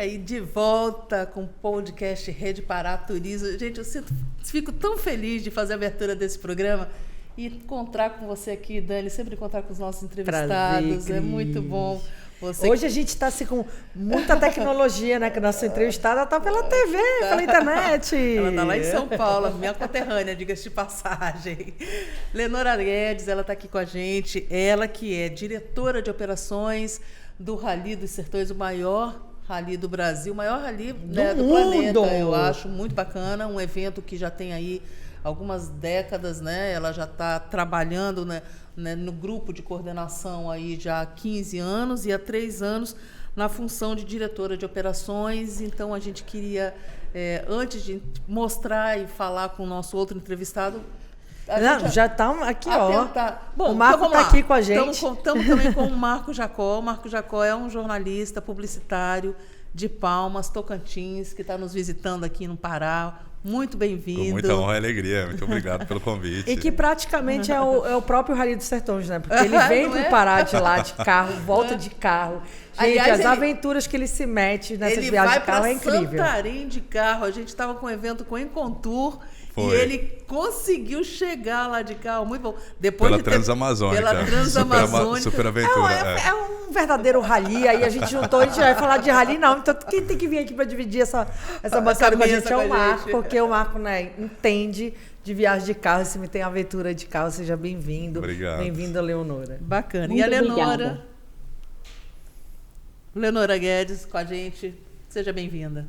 aí de volta com o podcast Rede Pará Turismo. Gente, fico tão feliz de fazer a abertura desse programa e encontrar com você aqui, Dani, sempre encontrar com os nossos entrevistados. Prazer, é muito bom. Hoje a gente está assim, com muita tecnologia, né? Que a nossa entrevistada está pela TV, pela internet. Ela está lá em São Paulo, minha conterrânea, diga-se de passagem. Leonora Guedes, ela está aqui com a gente. Ela que é diretora de operações do Rally dos Sertões, o maior rally do Brasil, o maior rally do planeta, eu acho. Muito bacana, um evento que já tem aí algumas décadas, né? Ela já está trabalhando, né, no grupo de coordenação aí já há 15 anos e há 3 anos na função de diretora de operações. Então, a gente queria, antes de mostrar e falar com o nosso outro entrevistado... já estamos aqui, ó. Bom, o Marco está aqui com a gente. Estamos também com o Marco Jacó. O Marco Jacó é um jornalista publicitário de Palmas, Tocantins, que está nos visitando aqui no Pará. Muito bem-vindo. Com muita honra e alegria. Muito obrigado pelo convite. E que praticamente é o próprio Rally dos Sertões, né? Porque ele vem pro Pará de lá de carro, volta de carro. Gente, aliás, aventuras que ele se mete nessas viagens de carro é incrível. Ele vai para Santarém de carro. A gente estava com um evento com o Encontour. E ele conseguiu chegar lá de carro, muito bom. Depois pela Transamazônica. Pela Transamazônica. Super aventura. É um verdadeiro rally. Aí a gente juntou, a gente vai falar de rally, não. Então quem tem que vir aqui para dividir essa bancada com a gente é o Marco, porque o Marco, né, entende de viagem de carro. Se me tem aventura de carro, seja bem-vindo. Obrigado. Bem-vindo, Leonora. Bacana. Muito e a Leonora? Obrigada. Leonora Guedes com a gente. Seja bem-vinda.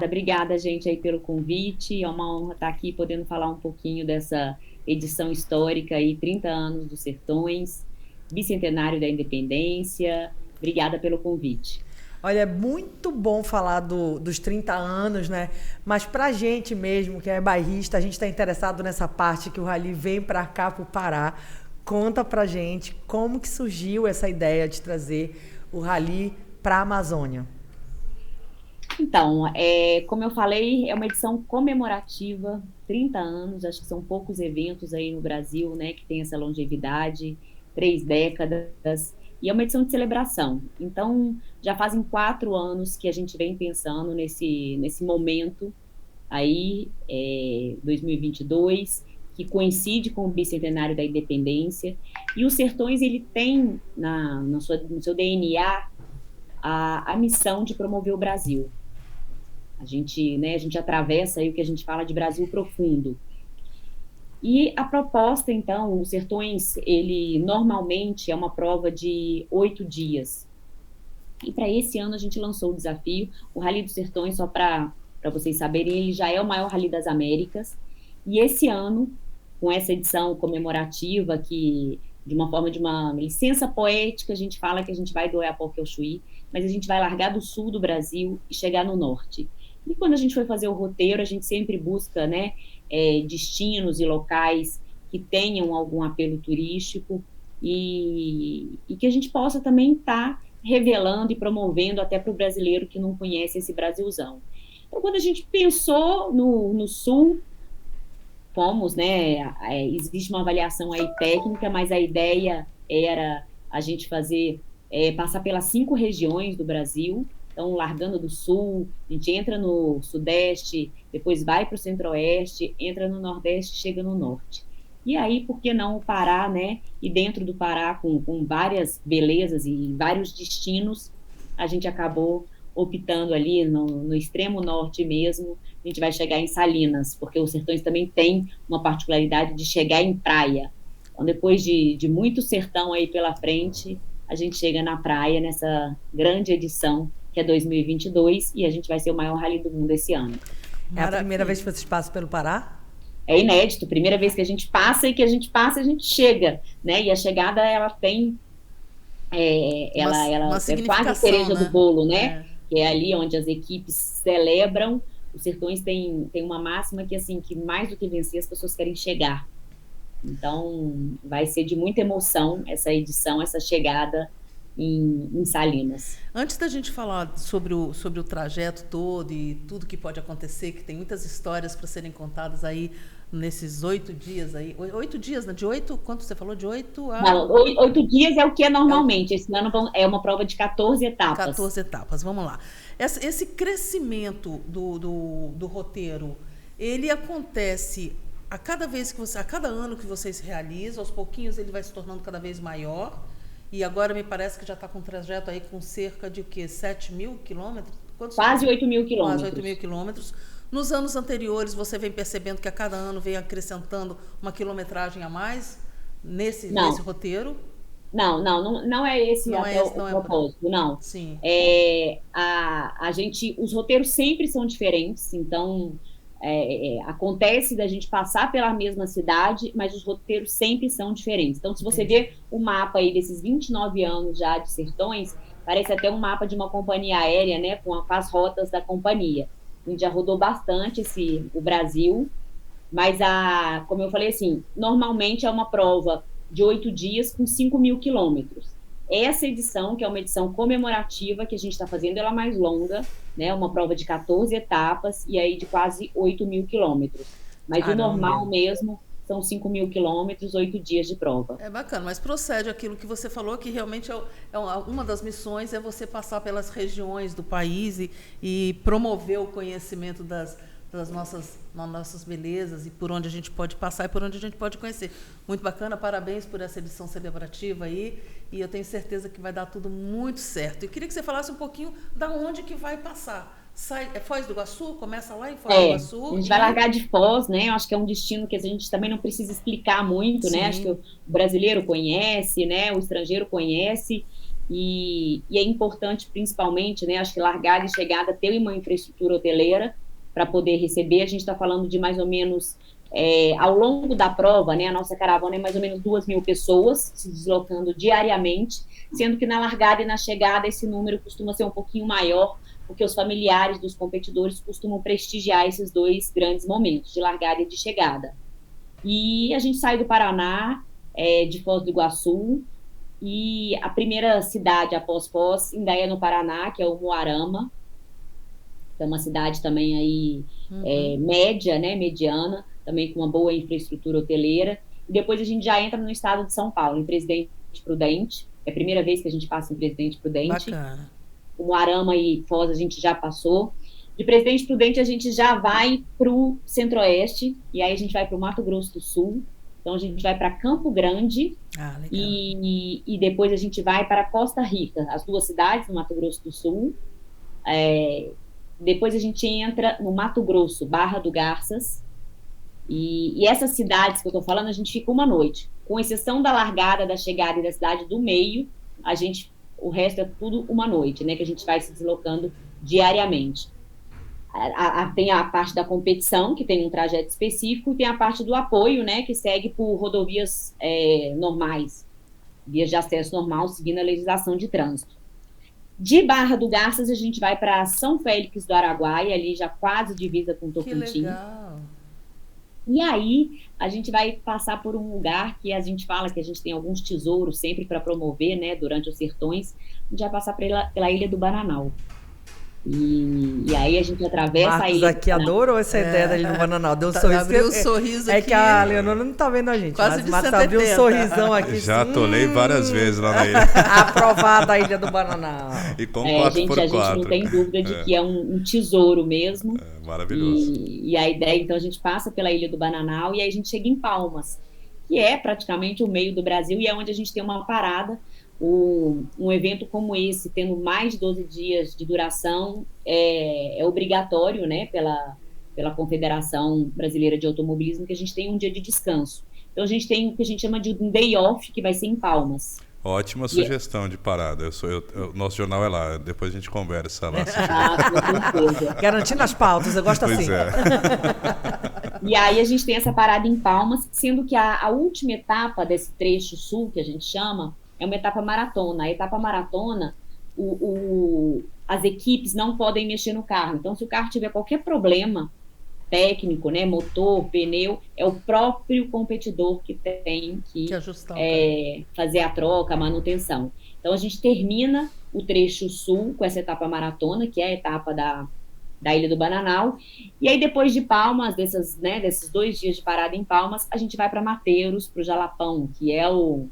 Obrigada, gente, aí pelo convite. É uma honra estar aqui podendo falar um pouquinho dessa edição histórica aí, 30 anos dos Sertões, bicentenário da Independência. Obrigada pelo convite. Olha, é muito bom falar dos 30 anos, né? Mas pra gente mesmo, que é bairrista, a gente está interessado nessa parte que o Rally vem para cá, pro Pará. Conta pra gente como que surgiu essa ideia de trazer o Rally para a Amazônia. Então, como eu falei, é uma edição comemorativa, 30 anos, acho que são poucos eventos aí no Brasil, né, que tem essa longevidade, 3 décadas, e é uma edição de celebração. Então, já fazem 4 anos que a gente vem pensando nesse momento aí, 2022, que coincide com o bicentenário da Independência, e os Sertões, ele tem no seu DNA a missão de promover o Brasil. A gente atravessa aí o que a gente fala de Brasil profundo. E a proposta, então, os Sertões, ele normalmente é uma prova de 8 dias. E para esse ano a gente lançou o desafio, o Rally dos Sertões, só para vocês saberem, ele já é o maior Rally das Américas. E esse ano, com essa edição comemorativa, que de uma forma de uma licença poética, a gente fala que a gente vai do Oiapoque ao Chuí, mas a gente vai largar do sul do Brasil e chegar no norte. E quando a gente foi fazer o roteiro, a gente sempre busca, né, destinos e locais que tenham algum apelo turístico e que a gente possa também estar revelando e promovendo até para o brasileiro que não conhece esse Brasilzão. Então, quando a gente pensou no sul, fomos, né, existe uma avaliação aí técnica, mas a ideia era a gente passar pelas 5 regiões do Brasil. Então, largando do sul, a gente entra no sudeste, depois vai para o centro-oeste, entra no nordeste, chega no norte. E aí, por que não o Pará, né? E dentro do Pará, com várias belezas e vários destinos, a gente acabou optando ali no extremo norte mesmo, a gente vai chegar em Salinas, porque os Sertões também tem uma particularidade de chegar em praia. Então, depois de muito sertão aí pela frente, a gente chega na praia nessa grande edição, que é 2022, e a gente vai ser o maior rally do mundo esse ano. É a primeira vez que vocês passam pelo Pará? É inédito, primeira vez que a gente passa, e que a gente passa, a gente chega, né? E a chegada, ela tem... ela é quase a cereja, né, do bolo, né? Que é ali onde as equipes celebram. Os Sertões tem uma máxima que, assim, que mais do que vencer, as pessoas querem chegar. Então, vai ser de muita emoção essa edição, essa chegada em Salinas. Antes da gente falar sobre o trajeto todo e tudo que pode acontecer, que tem muitas histórias para serem contadas aí nesses 8 dias aí. 8 dias, né? De 8, quanto você falou? De 8 a... Não, 8 dias é o que é normalmente. Esse ano é uma prova de 14 etapas. 14 etapas, vamos lá. Esse crescimento do roteiro, ele acontece a cada ano que vocês realizam, aos pouquinhos ele vai se tornando cada vez maior, e agora me parece que já está com um trajeto aí com cerca de o quê? 7 mil quilômetros? Quase 8 mil quilômetros. Quase 8 mil quilômetros. Nos anos anteriores, você vem percebendo que a cada ano vem acrescentando uma quilometragem a mais nesse roteiro? Não é esse o propósito, não. Sim. Os roteiros sempre são diferentes, então acontece da gente passar pela mesma cidade, mas os roteiros sempre são diferentes. Então, se você ver o mapa aí desses 29 anos já de Sertões, parece até um mapa de uma companhia aérea, né, com as rotas da companhia. A gente já rodou bastante o Brasil, mas como eu falei assim, normalmente é uma prova de 8 dias com 5 mil quilômetros. Essa edição, que é uma edição comemorativa que a gente está fazendo, ela é mais longa, né? Uma prova de 14 etapas e aí de quase 8 mil quilômetros. Mas o normal mesmo são 5 mil quilômetros, 8 dias de prova. É bacana, mas procede aquilo que você falou, que realmente uma das missões é você passar pelas regiões do país e promover o conhecimento das nossas belezas e por onde a gente pode passar e por onde a gente pode conhecer. Muito bacana, parabéns por essa edição celebrativa aí, e eu tenho certeza que vai dar tudo muito certo. Eu queria que você falasse um pouquinho da onde que vai passar. Foz do Iguaçu? Começa lá em Foz do Iguaçu? A gente vai largar de Foz, né? Eu acho que é um destino que a gente também não precisa explicar muito, né? Acho que o brasileiro conhece, né? O estrangeiro conhece, e é importante principalmente, né? Acho que largada e chegada ter uma infraestrutura hoteleira para poder receber. A gente está falando de mais ou menos, ao longo da prova, né, a nossa caravana é mais ou menos 2.000 pessoas se deslocando diariamente, sendo que na largada e na chegada esse número costuma ser um pouquinho maior, porque os familiares dos competidores costumam prestigiar esses dois grandes momentos, de largada e de chegada. E a gente sai do Paraná, de Foz do Iguaçu, e a primeira cidade após Foz ainda é no Paraná, que é o Umuarama. É uma cidade também aí média, né, mediana, também com uma boa infraestrutura hoteleira. E depois a gente já entra no estado de São Paulo, em Presidente Prudente. É a primeira vez que a gente passa em Presidente Prudente. Bacana. O Umuarama e Foz a gente já passou. De Presidente Prudente a gente já vai para o Centro-Oeste, e aí a gente vai para o Mato Grosso do Sul. Então a gente vai para Campo Grande e depois a gente vai para Costa Rica, as duas cidades no Mato Grosso do Sul. Depois a gente entra no Mato Grosso, Barra do Garças, e essas cidades que eu estou falando, a gente fica uma noite, com exceção da largada, da chegada e da cidade do meio, o resto é tudo uma noite, né, que a gente vai se deslocando diariamente. Tem a parte da competição, que tem um trajeto específico, e tem a parte do apoio, né, que segue por rodovias normais, vias de acesso normal, seguindo a legislação de trânsito. De Barra do Garças, a gente vai para São Félix do Araguaia, ali já quase divisa com Tocantins. Que legal! E aí, a gente vai passar por um lugar que a gente fala que a gente tem alguns tesouros sempre para promover, né, durante os sertões. A gente vai passar pela Ilha do Bananal. E aí a gente atravessa Marcos a ilha. Aqui adorou essa ideia da Ilha do Bananal. Deu um sorriso. Abriu um sorriso aqui. É que a Leonora não tá vendo a gente. Quase mas o Marcos abriu um sorrisão aqui. Já atolei várias vezes lá na ilha. Aprovada a Ilha do Bananal. E com 4x4. A gente não tem dúvida de que é um tesouro mesmo. Maravilhoso. E a ideia, então, a gente passa pela Ilha do Bananal e aí a gente chega em Palmas, que é praticamente o meio do Brasil e é onde a gente tem uma parada. Um evento como esse, tendo mais de 12 dias de duração, é obrigatório, né, pela Confederação Brasileira de Automobilismo, que a gente tem um dia de descanso. Então, a gente tem o que a gente chama de um day off, que vai ser em Palmas. Ótima sugestão de parada. Nosso jornal é lá, depois a gente conversa lá. Com certeza. Garantindo as pautas, eu gosto assim. E aí a gente tem essa parada em Palmas, sendo que a última etapa desse trecho sul, que a gente chama, é uma etapa maratona. A etapa maratona, as equipes não podem mexer no carro. Então, se o carro tiver qualquer problema técnico, né, motor, pneu, é o próprio competidor que tem que ajustar fazer a troca, a manutenção. Então, a gente termina o trecho sul com essa etapa maratona, que é a etapa da Ilha do Bananal. E aí, depois de Palmas, desses 2 dias de parada em Palmas, a gente vai para Mateiros, para o Jalapão, que é o...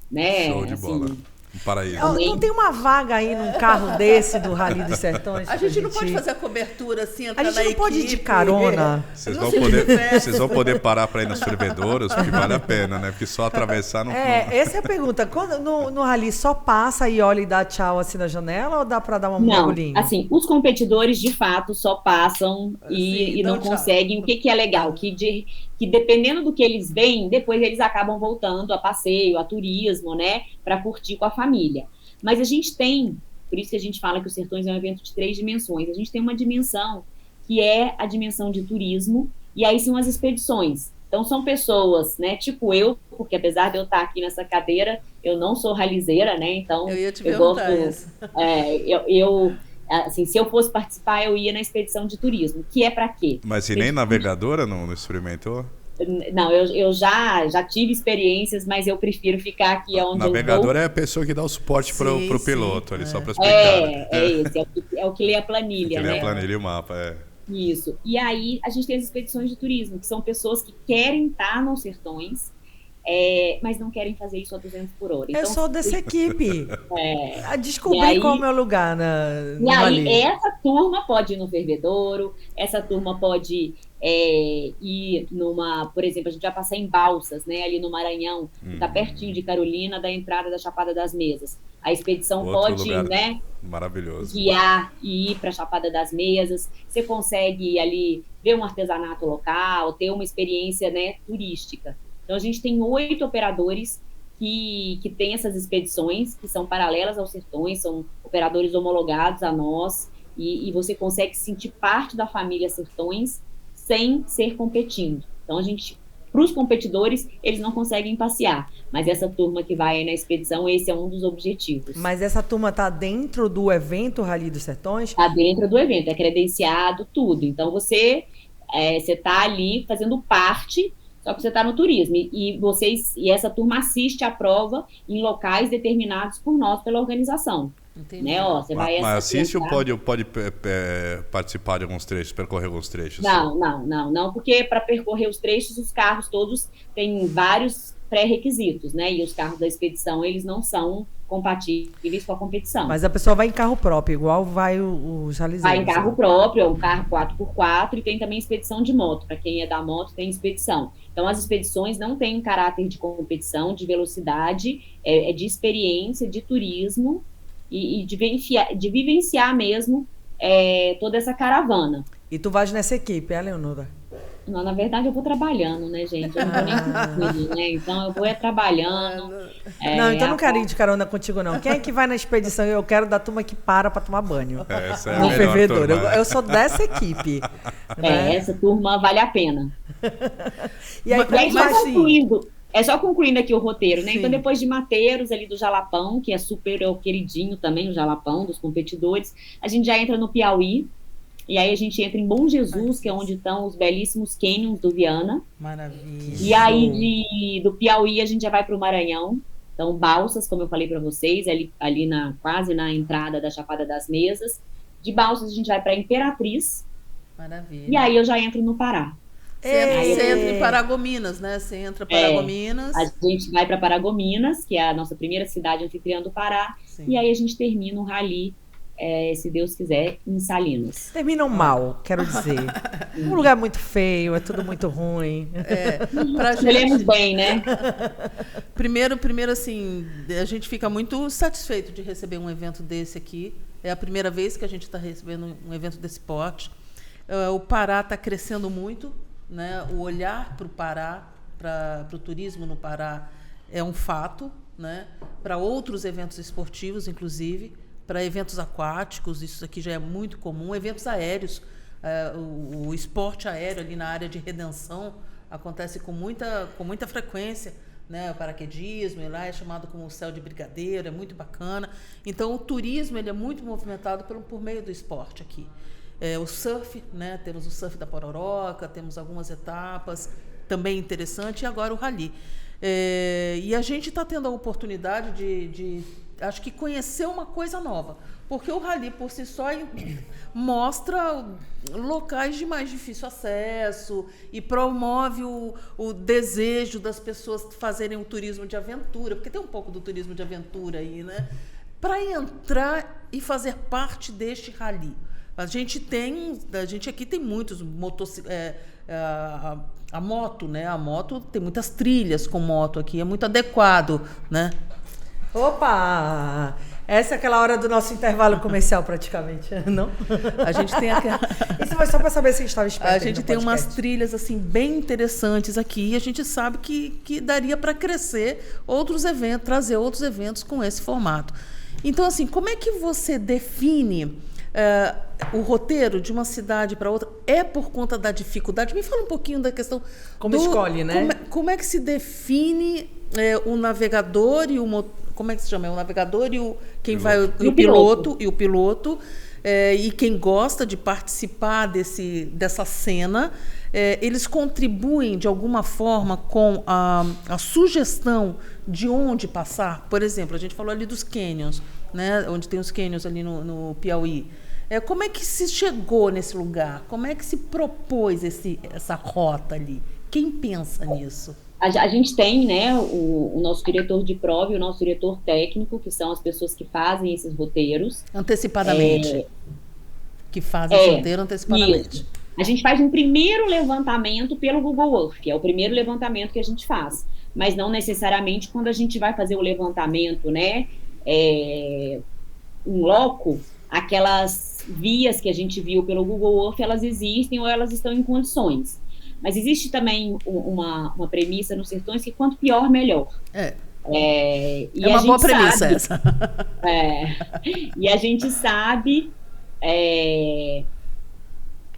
Né, Show de assim, bola. Um paraíso. Não tem uma vaga aí num carro desse do Rally dos Sertões? A gente não pode fazer a cobertura assim, entrar A na gente não pode ir de equipe. carona. Vocês Não vão, se poder, diverte. vocês vão poder parar para ir nos fervedouros, porque vale a pena, né? Porque só atravessar não... Essa é a pergunta. Quando, no Rally só passa e olha e dá tchau assim na janela ou dá para dar uma Não, mergulhinho? assim, os competidores de fato só passam e dão não tchau. conseguem. O que é legal? Que dependendo do que eles veem, depois eles acabam voltando a passeio, a turismo, né? Para curtir com a família. Mas a gente tem, por isso que a gente fala que o Sertões é um evento de 3 dimensões. A gente tem uma dimensão que é a dimensão de turismo, e aí são as expedições. Então são pessoas, né, tipo eu, porque apesar de eu estar aqui nessa cadeira, eu não sou ralizeira, né, então Eu ia te eu perguntar isso. assim, se eu fosse participar, eu ia na expedição de turismo, que é para quê? Mas e nem navegadora não experimentou? Não, eu já tive experiências, mas eu prefiro ficar aqui onde eu Navegador vou. é a pessoa que dá o suporte pro Sim, piloto, sim, ali, só para explicar. É o que lê a planilha, Que né? lê a planilha e o mapa, Isso. E aí a gente tem as expedições de turismo, que são pessoas que querem estar nos sertões, mas não querem fazer isso a 200 por hora. Eu sou dessa equipe. Descobri E aí- qual é o meu lugar E no aí, Rally. essa turma pode ir no fervedouro, essa turma pode ir por exemplo, a gente vai passar em Balsas, né, ali no Maranhão, que está pertinho de Carolina, da entrada da Chapada das Mesas. A expedição Outro pode, lugar né, maravilhoso. guiar e ir para a Chapada das Mesas. Você consegue ali ver um artesanato local, ter uma experiência, né, turística. Então, a gente tem 8 operadores que têm essas expedições, que são paralelas aos sertões, são operadores homologados a nós, e você consegue sentir parte da família Sertões sem ser competindo. Então, para os competidores, eles não conseguem passear, mas essa turma que vai na expedição, esse é um dos objetivos. Mas essa turma tá dentro do evento Rally dos Sertões? Está dentro do evento, é credenciado, tudo. Então, você está ali fazendo parte, só que você está no turismo. E essa turma assiste a prova em locais determinados por nós, pela organização. Entendi. Né? Você vai Mas assiste ou apresentar- pode participar de alguns trechos, percorrer alguns trechos? Não, porque para percorrer os trechos, os carros todos têm vários pré-requisitos, né? E os carros da expedição, eles não são compatíveis com a competição. Mas a pessoa vai em carro próprio, igual vai os ralizeiros. Vai em carro próprio, é um carro 4x4, e tem também expedição de moto. Para quem é da moto, tem expedição. Então, as expedições não têm um caráter de competição, de velocidade, é de experiência, de turismo e de vivenciar mesmo toda essa caravana. E tu vais nessa equipe, Leonora? Não, na verdade, eu vou trabalhando, né, gente? Eu não vou nem concluir, né? Então, eu vou trabalhando. Não, então não quero ir de carona contigo, não. Quem é que vai na expedição? Eu quero da turma que para tomar banho. Essa é a No melhor fervedor. turma. Eu sou dessa equipe. Né? Essa turma vale a pena. E aí, E aí, como assim? só concluindo aqui o roteiro, né? Sim. Então, depois de Mateiros, ali do Jalapão, que é super queridinho também, o Jalapão, dos competidores, a gente já entra no Piauí, e aí a gente entra em Bom Jesus, que é onde estão os belíssimos canyons do Viana. Maravilha. E aí, do Piauí, a gente já vai para o Maranhão. Então, Balsas, como eu falei para vocês, ali quase na entrada da Chapada das Mesas. De Balsas, a gente vai para Imperatriz. Maravilha. E aí, eu já entro no Pará. Você entra em Paragominas, né? Você entra em Paragominas. A gente vai para Paragominas, que é a nossa primeira cidade anfitriã do Pará. Sim. E aí, a gente termina o rally, se Deus quiser, em Salinas. Terminam mal, quero dizer. Um lugar muito feio, é tudo muito ruim. Pra Escolhemos gente, bem, né? primeiro, assim, a gente fica muito satisfeito de receber um evento desse aqui. É a primeira vez que a gente está recebendo um evento desse porte. O Pará está crescendo muito, né? O olhar para o Pará, para o turismo no Pará, é um fato, né? Para outros eventos esportivos, inclusive, para eventos aquáticos, isso aqui já é muito comum. Eventos aéreos, o esporte aéreo ali na área de Redenção acontece com muita frequência, né? O paraquedismo, lá é chamado como o céu de brigadeiro, é muito bacana. Então, o turismo ele é muito movimentado por meio do esporte aqui. O surf, né? Temos o surf da Pororoca, temos algumas etapas, também interessante, e agora o rally. E a gente está tendo a oportunidade de acho que conhecer uma coisa nova. Porque o rally, por si só, mostra locais de mais difícil acesso e promove o desejo das pessoas fazerem o turismo de aventura, porque tem um pouco do turismo de aventura aí, né? Para entrar e fazer parte deste rally. A gente aqui tem muitos a moto, né? A moto tem muitas trilhas com moto aqui, é muito adequado, né? Opa! Essa é aquela hora do nosso intervalo comercial, praticamente, não? A gente tem aquela... Isso foi só para saber se estava esperto. A gente tem umas trilhas assim bem interessantes aqui e a gente sabe que daria para crescer outros eventos, trazer outros eventos com esse formato. Então, assim, como é que você define o roteiro de uma cidade para outra? É por conta da dificuldade? Me fala um pouquinho da questão... Como escolhe, né? Como é que se define o navegador e o motor? Como é que se chama? O navegador e o piloto. E quem gosta de participar dessa cena, eles contribuem de alguma forma com a sugestão de onde passar. Por exemplo, a gente falou ali dos canyons, né? Onde tem os canyons ali no Piauí. Como é que se chegou nesse lugar? Como é que se propôs essa rota ali? Quem pensa nisso? A gente tem, né, o nosso diretor de prova e o nosso diretor técnico, que são as pessoas que fazem esses roteiros. Antecipadamente. Que fazem esse roteiro antecipadamente. Isso. A gente faz um primeiro levantamento pelo Google Earth, que é o primeiro levantamento que a gente faz. Mas não necessariamente quando a gente vai fazer o levantamento, né, em loco, aquelas vias que a gente viu pelo Google Earth, elas existem ou elas estão em condições. Mas existe também uma premissa nos sertões que quanto pior, melhor. É uma boa premissa essa. E a gente sabe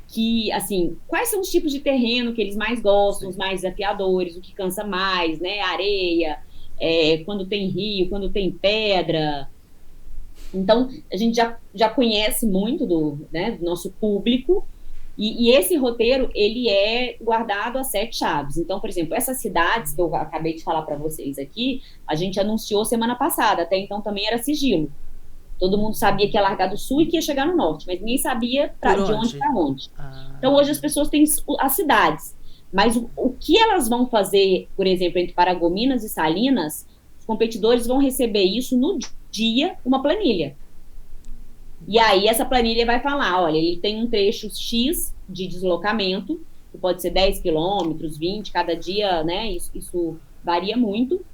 que, assim, quais são os tipos de terreno que eles mais gostam, os mais desafiadores, o que cansa mais, né? Areia, quando tem rio, quando tem pedra. Então, a gente já conhece muito do nosso público. E esse roteiro, ele é guardado a 7 chaves. Então, por exemplo, essas cidades que eu acabei de falar para vocês aqui, a gente anunciou semana passada, até então também era sigilo. Todo mundo sabia que ia largar do sul e que ia chegar no norte, mas ninguém sabia de onde para onde. Então, hoje as pessoas têm as cidades. Mas o que elas vão fazer, por exemplo, entre Paragominas e Salinas, os competidores vão receber isso no dia, uma planilha. E aí essa planilha vai falar, olha, ele tem um trecho X de deslocamento, que pode ser 10 quilômetros, 20, cada dia, né, isso varia muito,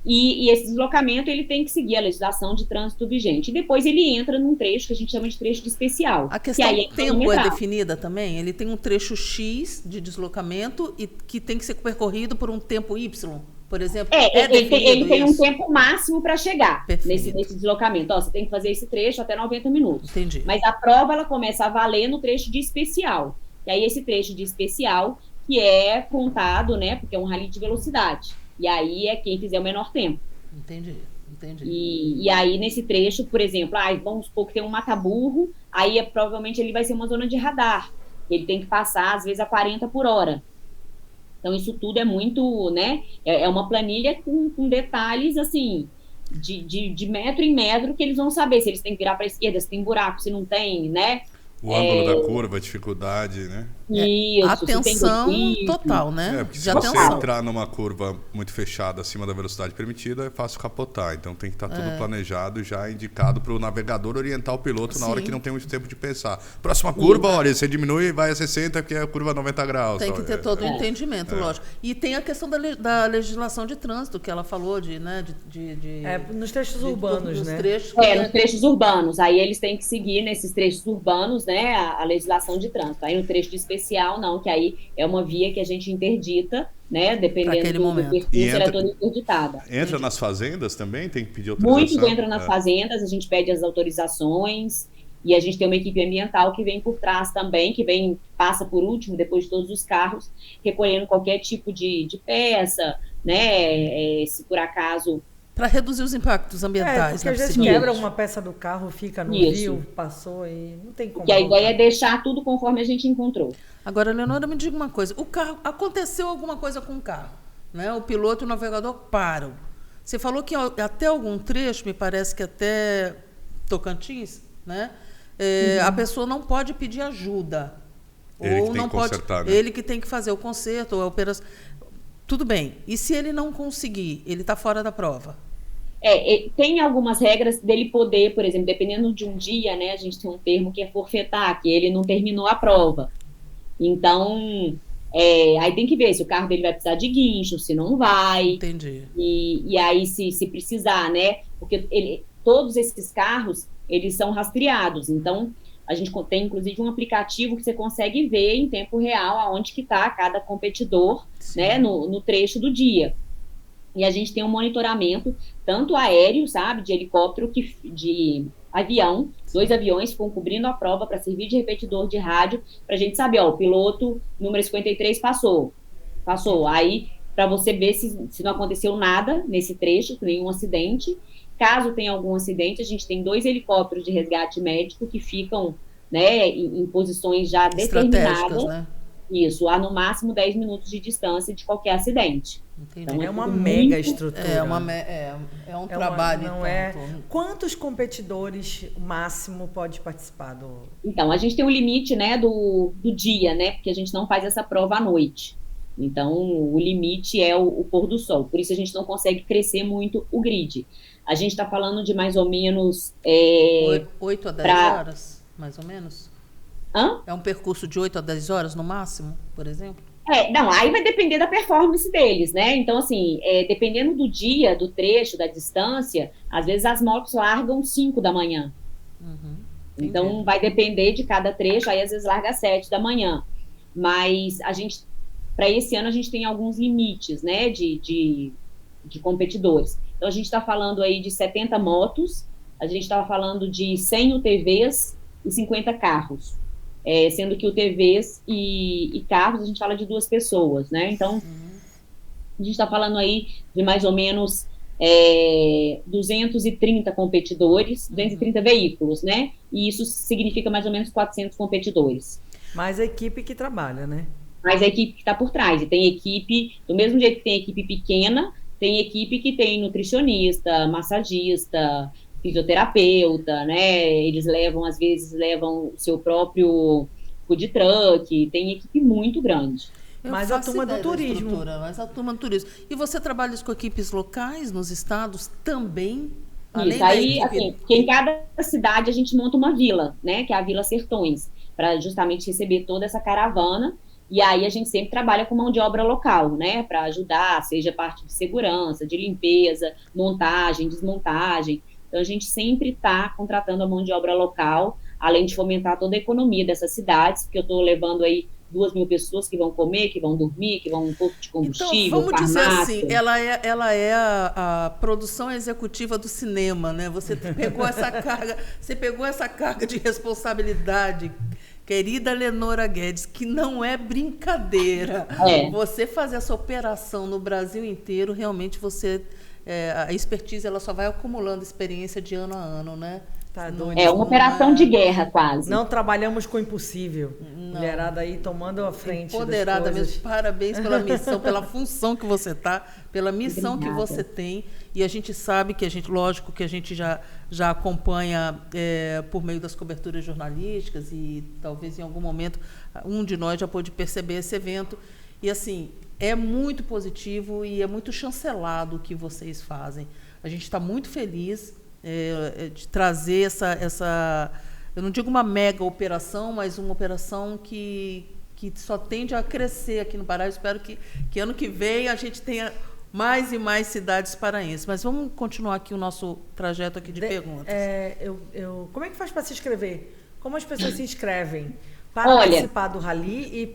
e esse deslocamento ele tem que seguir a legislação de trânsito vigente. E depois ele entra num trecho que a gente chama de trecho de especial. A questão do tempo é definida também? Ele tem um trecho X de deslocamento e que tem que ser percorrido por um tempo Y? Por exemplo, ele tem um tempo máximo para chegar nesse deslocamento. Você tem que fazer esse trecho até 90 minutos. Entendi. Mas a prova ela começa a valer no trecho de especial. E aí esse trecho de especial que é contado, né? Porque é um rally de velocidade. E aí é quem fizer o menor tempo. Entendi. E aí nesse trecho, por exemplo, vamos supor que tem um mata-burro, aí provavelmente ele vai ser uma zona de radar. Ele tem que passar, às vezes, a 40 por hora. Então, isso tudo é muito, né? É uma planilha com detalhes, assim, de metro em metro, que eles vão saber se eles têm que virar para a esquerda, se tem buraco, se não tem, né? O ângulo da curva, a dificuldade, né? Isso, atenção total, né? Porque se você entrar numa curva muito fechada acima da velocidade permitida, é fácil capotar. Então tem que estar tudo planejado, já indicado para o navegador orientar o piloto na hora que não tem muito tempo de pensar. Próxima curva, olha, você diminui e vai a 60, que é a curva 90 graus. Tem que ter todo o entendimento, lógico. E tem a questão da legislação de trânsito, que ela falou nos trechos urbanos, né? Nos trechos urbanos. Aí eles têm que seguir nesses trechos urbanos, né? A legislação de trânsito. Aí no trecho de especial, não, que aí é uma via que a gente interdita, né? Dependendo do percurso, ela é toda interditada. Entra nas fazendas também? Tem que pedir autorização? Muitos entram nas fazendas, a gente pede as autorizações e a gente tem uma equipe ambiental que vem por trás também, passa por último, depois de todos os carros, recolhendo qualquer tipo de peça, né? Se por acaso... Para reduzir os impactos ambientais. Porque às vezes quebra uma peça do carro, fica no rio, passou e não tem como. E a ideia é deixar tudo conforme a gente encontrou. Agora, Leonora, me diga uma coisa. Aconteceu alguma coisa com o carro, né? O piloto e o navegador param. Você falou que até algum trecho, me parece que até Tocantins, né? A pessoa não pode pedir ajuda. Ele ou que tem não que pode, consertar, né? ele que tem que fazer o conserto ou a operação. Tudo bem. E se ele não conseguir, ele está fora da prova? Tem algumas regras dele poder, por exemplo, dependendo de um dia, né? A gente tem um termo que é forfetar, que ele não terminou a prova. Então, aí tem que ver se o carro dele vai precisar de guincho, se não vai. Entendi. E aí, se precisar, né? Porque todos esses carros, eles são rastreados. Então, a gente tem, inclusive, um aplicativo que você consegue ver em tempo real aonde que está cada competidor, né? No trecho do dia. E a gente tem um monitoramento, tanto aéreo, sabe? De helicóptero, de avião. 2 aviões ficam cobrindo a prova para servir de repetidor de rádio, para a gente saber, o piloto número 53 passou. Aí, para você ver se não aconteceu nada nesse trecho, nenhum acidente. Caso tenha algum acidente, a gente tem 2 helicópteros de resgate médico que ficam, né, em posições já determinadas. Né? Isso, a no máximo 10 minutos de distância de qualquer acidente. Entendi. Então, é uma mega estrutura. É um trabalho. Não é. Quantos competidores o máximo pode participar do? Então, a gente tem um limite, né, do dia, né, porque a gente não faz essa prova à noite. Então, o limite é o pôr do sol. Por isso a gente não consegue crescer muito o grid. A gente está falando de mais ou menos 8 a 10 horas, mais ou menos? Hã? É um percurso de 8 a 10 horas no máximo, por exemplo? Não, aí vai depender da performance deles, né? Então, assim, dependendo do dia, do trecho, da distância, às vezes as motos largam 5 da manhã. Então, vai depender de cada trecho, aí às vezes larga 7 da manhã. Mas para esse ano, a gente tem alguns limites, né, de competidores. Então, a gente está falando aí de 70 motos, a gente estava falando de 100 UTVs e 50 carros. Sendo que UTVs e carros, a gente fala de 2 pessoas, né? Então, a gente está falando aí de mais ou menos 230 competidores, 230 veículos, né? E isso significa mais ou menos 400 competidores. Mais a equipe que trabalha, né? Mais a equipe que está por trás. E tem equipe, do mesmo jeito que tem equipe pequena, tem equipe que tem nutricionista, massagista, fisioterapeuta, né? Eles às vezes levam o seu próprio food truck, tem equipe muito grande. Mas a turma do turismo. Mas a turma do turismo. E você trabalha com equipes locais nos estados também? Isso, aí, assim, porque em cada cidade a gente monta uma vila, né? Que é a Vila Sertões, para justamente receber toda essa caravana. E aí a gente sempre trabalha com mão de obra local, né? Para ajudar, seja parte de segurança, de limpeza, montagem, desmontagem. Então, a gente sempre está contratando a mão de obra local, além de fomentar toda a economia dessas cidades, porque eu estou levando aí 2.000 pessoas que vão comer, que vão dormir, que vão um posto de combustível, então, vamos dizer assim, ela é a produção executiva do cinema, né? Você pegou essa carga de responsabilidade, querida Lenora Guedes, que não é brincadeira. Você fazer essa operação no Brasil inteiro, realmente a expertise ela só vai acumulando experiência de ano a ano, né? Tá doido. É uma operação de guerra, quase. Não trabalhamos com o impossível. Mulherada aí tomando a frente. Empoderada mesmo. Parabéns pela missão, pela função que você está, pela missão que você tem. E a gente sabe que lógico que a gente já acompanha por meio das coberturas jornalísticas e talvez em algum momento um de nós já pôde perceber esse evento. E assim, é muito positivo e é muito chancelado o que vocês fazem. A gente está muito feliz de trazer essa, eu não digo uma mega operação, mas uma operação que só tende a crescer aqui no Pará. Eu espero que ano que vem a gente tenha mais e mais cidades paraenses. Mas vamos continuar aqui o nosso trajeto aqui de perguntas. Como é que faz para se inscrever? Como as pessoas se inscrevem? Para participar do rally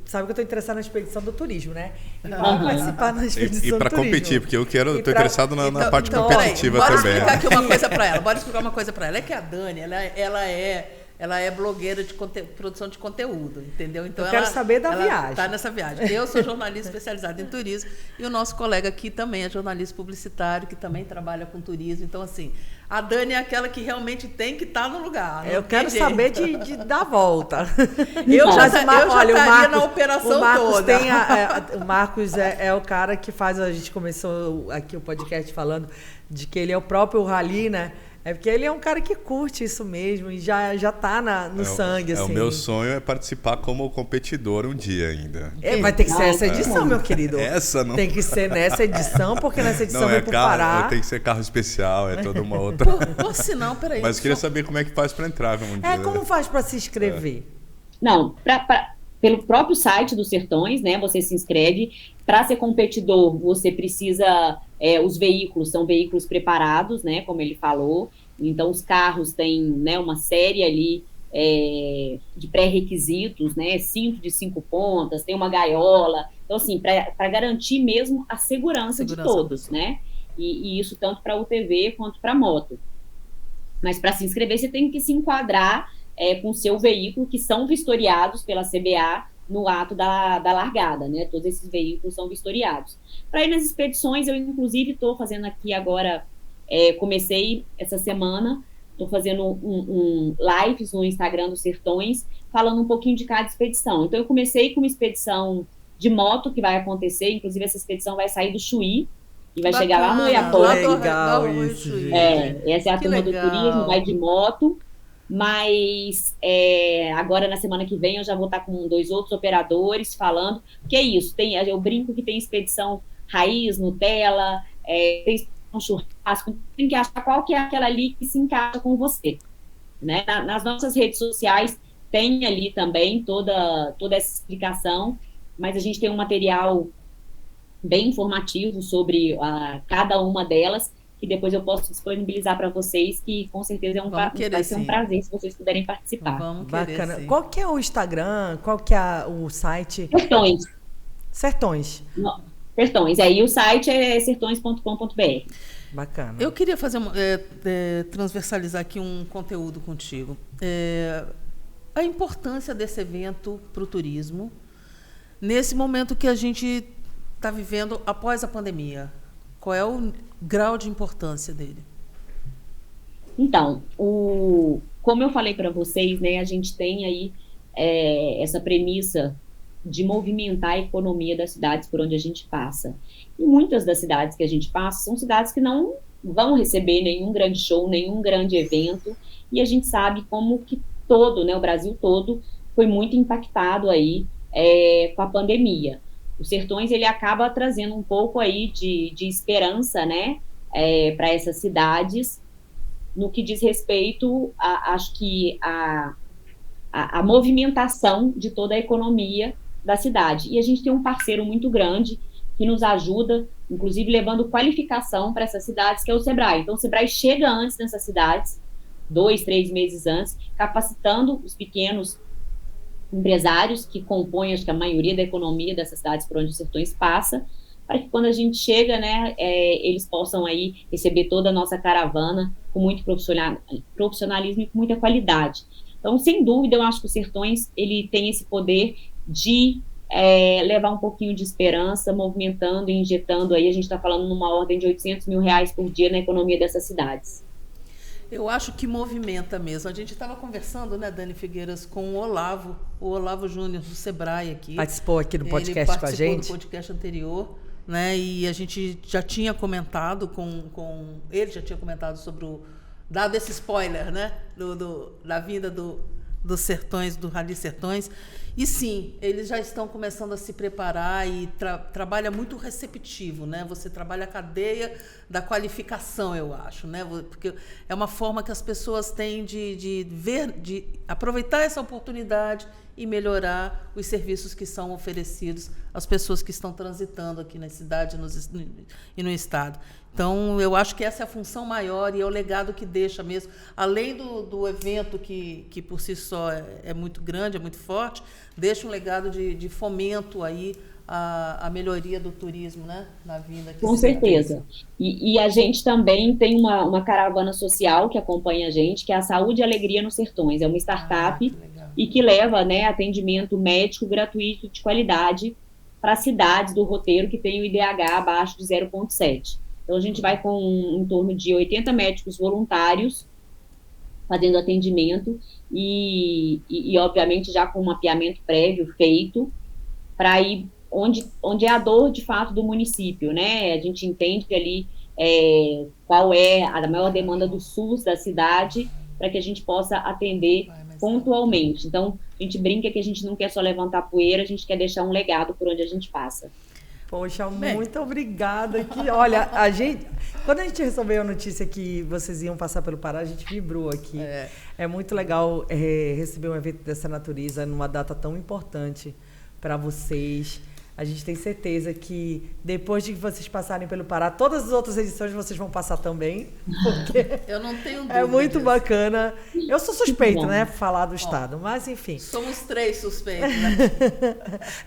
sabe que eu estou interessada na expedição do turismo, né? E para participar na expedição do turismo. E para competir, porque eu estou interessado na parte competitiva bora também. Explicar aqui uma coisa para ela. Bora explicar uma coisa para ela. É que a Dani, ela é ela é blogueira de produção de conteúdo, entendeu? Então eu quero saber da viagem. Ela está nessa viagem. Eu sou jornalista especializada em turismo e o nosso colega aqui também é jornalista publicitário, que também trabalha com turismo. Então, assim, a Dani é aquela que realmente tem que estar no lugar. Eu quero saber de dar a volta. Eu já estaria na operação o Marcos toda. O Marcos é o cara que faz... A gente começou aqui o podcast falando de que ele é o próprio rally, né? É porque ele é um cara que curte isso mesmo e já tá no sangue, assim. O meu sonho é participar como competidor um dia ainda. Vai ter que ser essa edição, meu querido. Essa não. Tem que ser nessa edição, porque nessa edição vem pro Pará. Tem que ser carro especial, é toda uma outra. Por sinal, peraí. Mas eu queria saber como é que faz para entrar um dia. Como faz para se inscrever? Não, pelo próprio site dos Sertões, né? Você se inscreve. Para ser competidor, você precisa... os veículos são veículos preparados, né? Como ele falou. Então, os carros têm, né, uma série ali de pré-requisitos, né? Cinto de 5 pontas, tem uma gaiola. Então, assim, para garantir mesmo a segurança de todos, né? E isso tanto para UTV quanto para moto. Mas para se inscrever, você tem que se enquadrar com o seu veículo, que são vistoriados pela CBA no ato da largada, né? Todos esses veículos são vistoriados. Para ir nas expedições, eu inclusive estou fazendo aqui agora, comecei essa semana, estou fazendo lives no Instagram dos Sertões, falando um pouquinho de cada expedição. Então, eu comecei com uma expedição de moto que vai acontecer, inclusive essa expedição vai sair do Chuí, e vai chegar lá no Oiapoque. Legal isso, essa é a turma do turismo, vai de moto. Mas agora na semana que vem eu já vou estar com 2 outros operadores falando, que é isso, eu brinco que tem expedição raiz, Nutella, tem expedição churrasco, tem que achar qual que é aquela ali que se encaixa com você, né? Nas nossas redes sociais tem ali também toda essa explicação, mas a gente tem um material bem informativo sobre cada uma delas, que depois eu posso disponibilizar para vocês, que com certeza vai ser um prazer se vocês puderem participar. Vamos Bacana. Sim. Qual que é o Instagram? Qual que é o site? Sertões. Sertões. Sertões. Aí o site é sertões.com.br. Bacana. Eu queria fazer transversalizar aqui um conteúdo contigo. A importância desse evento para o turismo, nesse momento que a gente está vivendo após a pandemia. Qual é o grau de importância dele? Então, como eu falei para vocês, né, a gente tem aí essa premissa de movimentar a economia das cidades por onde a gente passa. E muitas das cidades que a gente passa são cidades que não vão receber nenhum grande show, nenhum grande evento, e a gente sabe como que o Brasil todo foi muito impactado aí com a pandemia. Os Sertões, ele acaba trazendo um pouco aí de esperança, né, para essas cidades, no que diz respeito, acho que a movimentação de toda a economia da cidade. E a gente tem um parceiro muito grande que nos ajuda, inclusive levando qualificação para essas cidades, que é o Sebrae. Então, o Sebrae chega antes nessas cidades, 2, 3 meses antes, capacitando os pequenos empresários que compõem, acho que a maioria da economia dessas cidades por onde os Sertões passa, para que quando a gente chega, né, eles possam aí receber toda a nossa caravana com muito profissionalismo e com muita qualidade. Então, sem dúvida, eu acho que os Sertões, ele tem esse poder de levar um pouquinho de esperança, movimentando e injetando aí, a gente está falando numa ordem de R$800 mil por dia na economia dessas cidades. Eu acho que movimenta mesmo. A gente estava conversando, né, Dani Figueiras, com o Olavo Júnior, do Sebrae aqui. Participou aqui do podcast com a gente. Ele participou do podcast anterior, né, e a gente já tinha comentado ele já tinha comentado sobre dado esse spoiler, né, da vinda dos Sertões, do Rally Sertões. E sim, eles já estão começando a se preparar e trabalha muito receptivo, né? Você trabalha a cadeia da qualificação, eu acho, né? Porque é uma forma que as pessoas têm de aproveitar essa oportunidade e melhorar os serviços que são oferecidos às pessoas que estão transitando aqui na cidade e no estado. Então, eu acho que essa é a função maior e é o legado que deixa mesmo. Além do evento que por si só é muito grande, é muito forte, deixa um legado de fomento aí a melhoria do turismo, né? Na vinda aqui. Com certeza. E a gente também tem uma caravana social que acompanha a gente, que é a Saúde e Alegria nos Sertões. É uma startup e que leva, né, atendimento médico gratuito de qualidade para cidades do roteiro que tem o IDH abaixo de 0,7. Então, a gente vai com em torno de 80 médicos voluntários fazendo atendimento e obviamente, já com um mapeamento prévio feito para ir onde é a dor, de fato, do município, né? A gente entende ali qual é a maior demanda do SUS da cidade para que a gente possa atender pontualmente. Então, a gente brinca que a gente não quer só levantar poeira, a gente quer deixar um legado por onde a gente passa. Poxa, muito obrigada. Olha, quando a gente recebeu a notícia que vocês iam passar pelo Pará, a gente vibrou aqui. É muito legal receber um evento dessa natureza numa data tão importante para vocês. A gente tem certeza que depois de que vocês passarem pelo Pará, todas as outras edições vocês vão passar também. Porque eu não tenho dúvida. É muito bacana. Eu sou suspeita, né, falar do estado, mas enfim. Somos 3 suspeitos,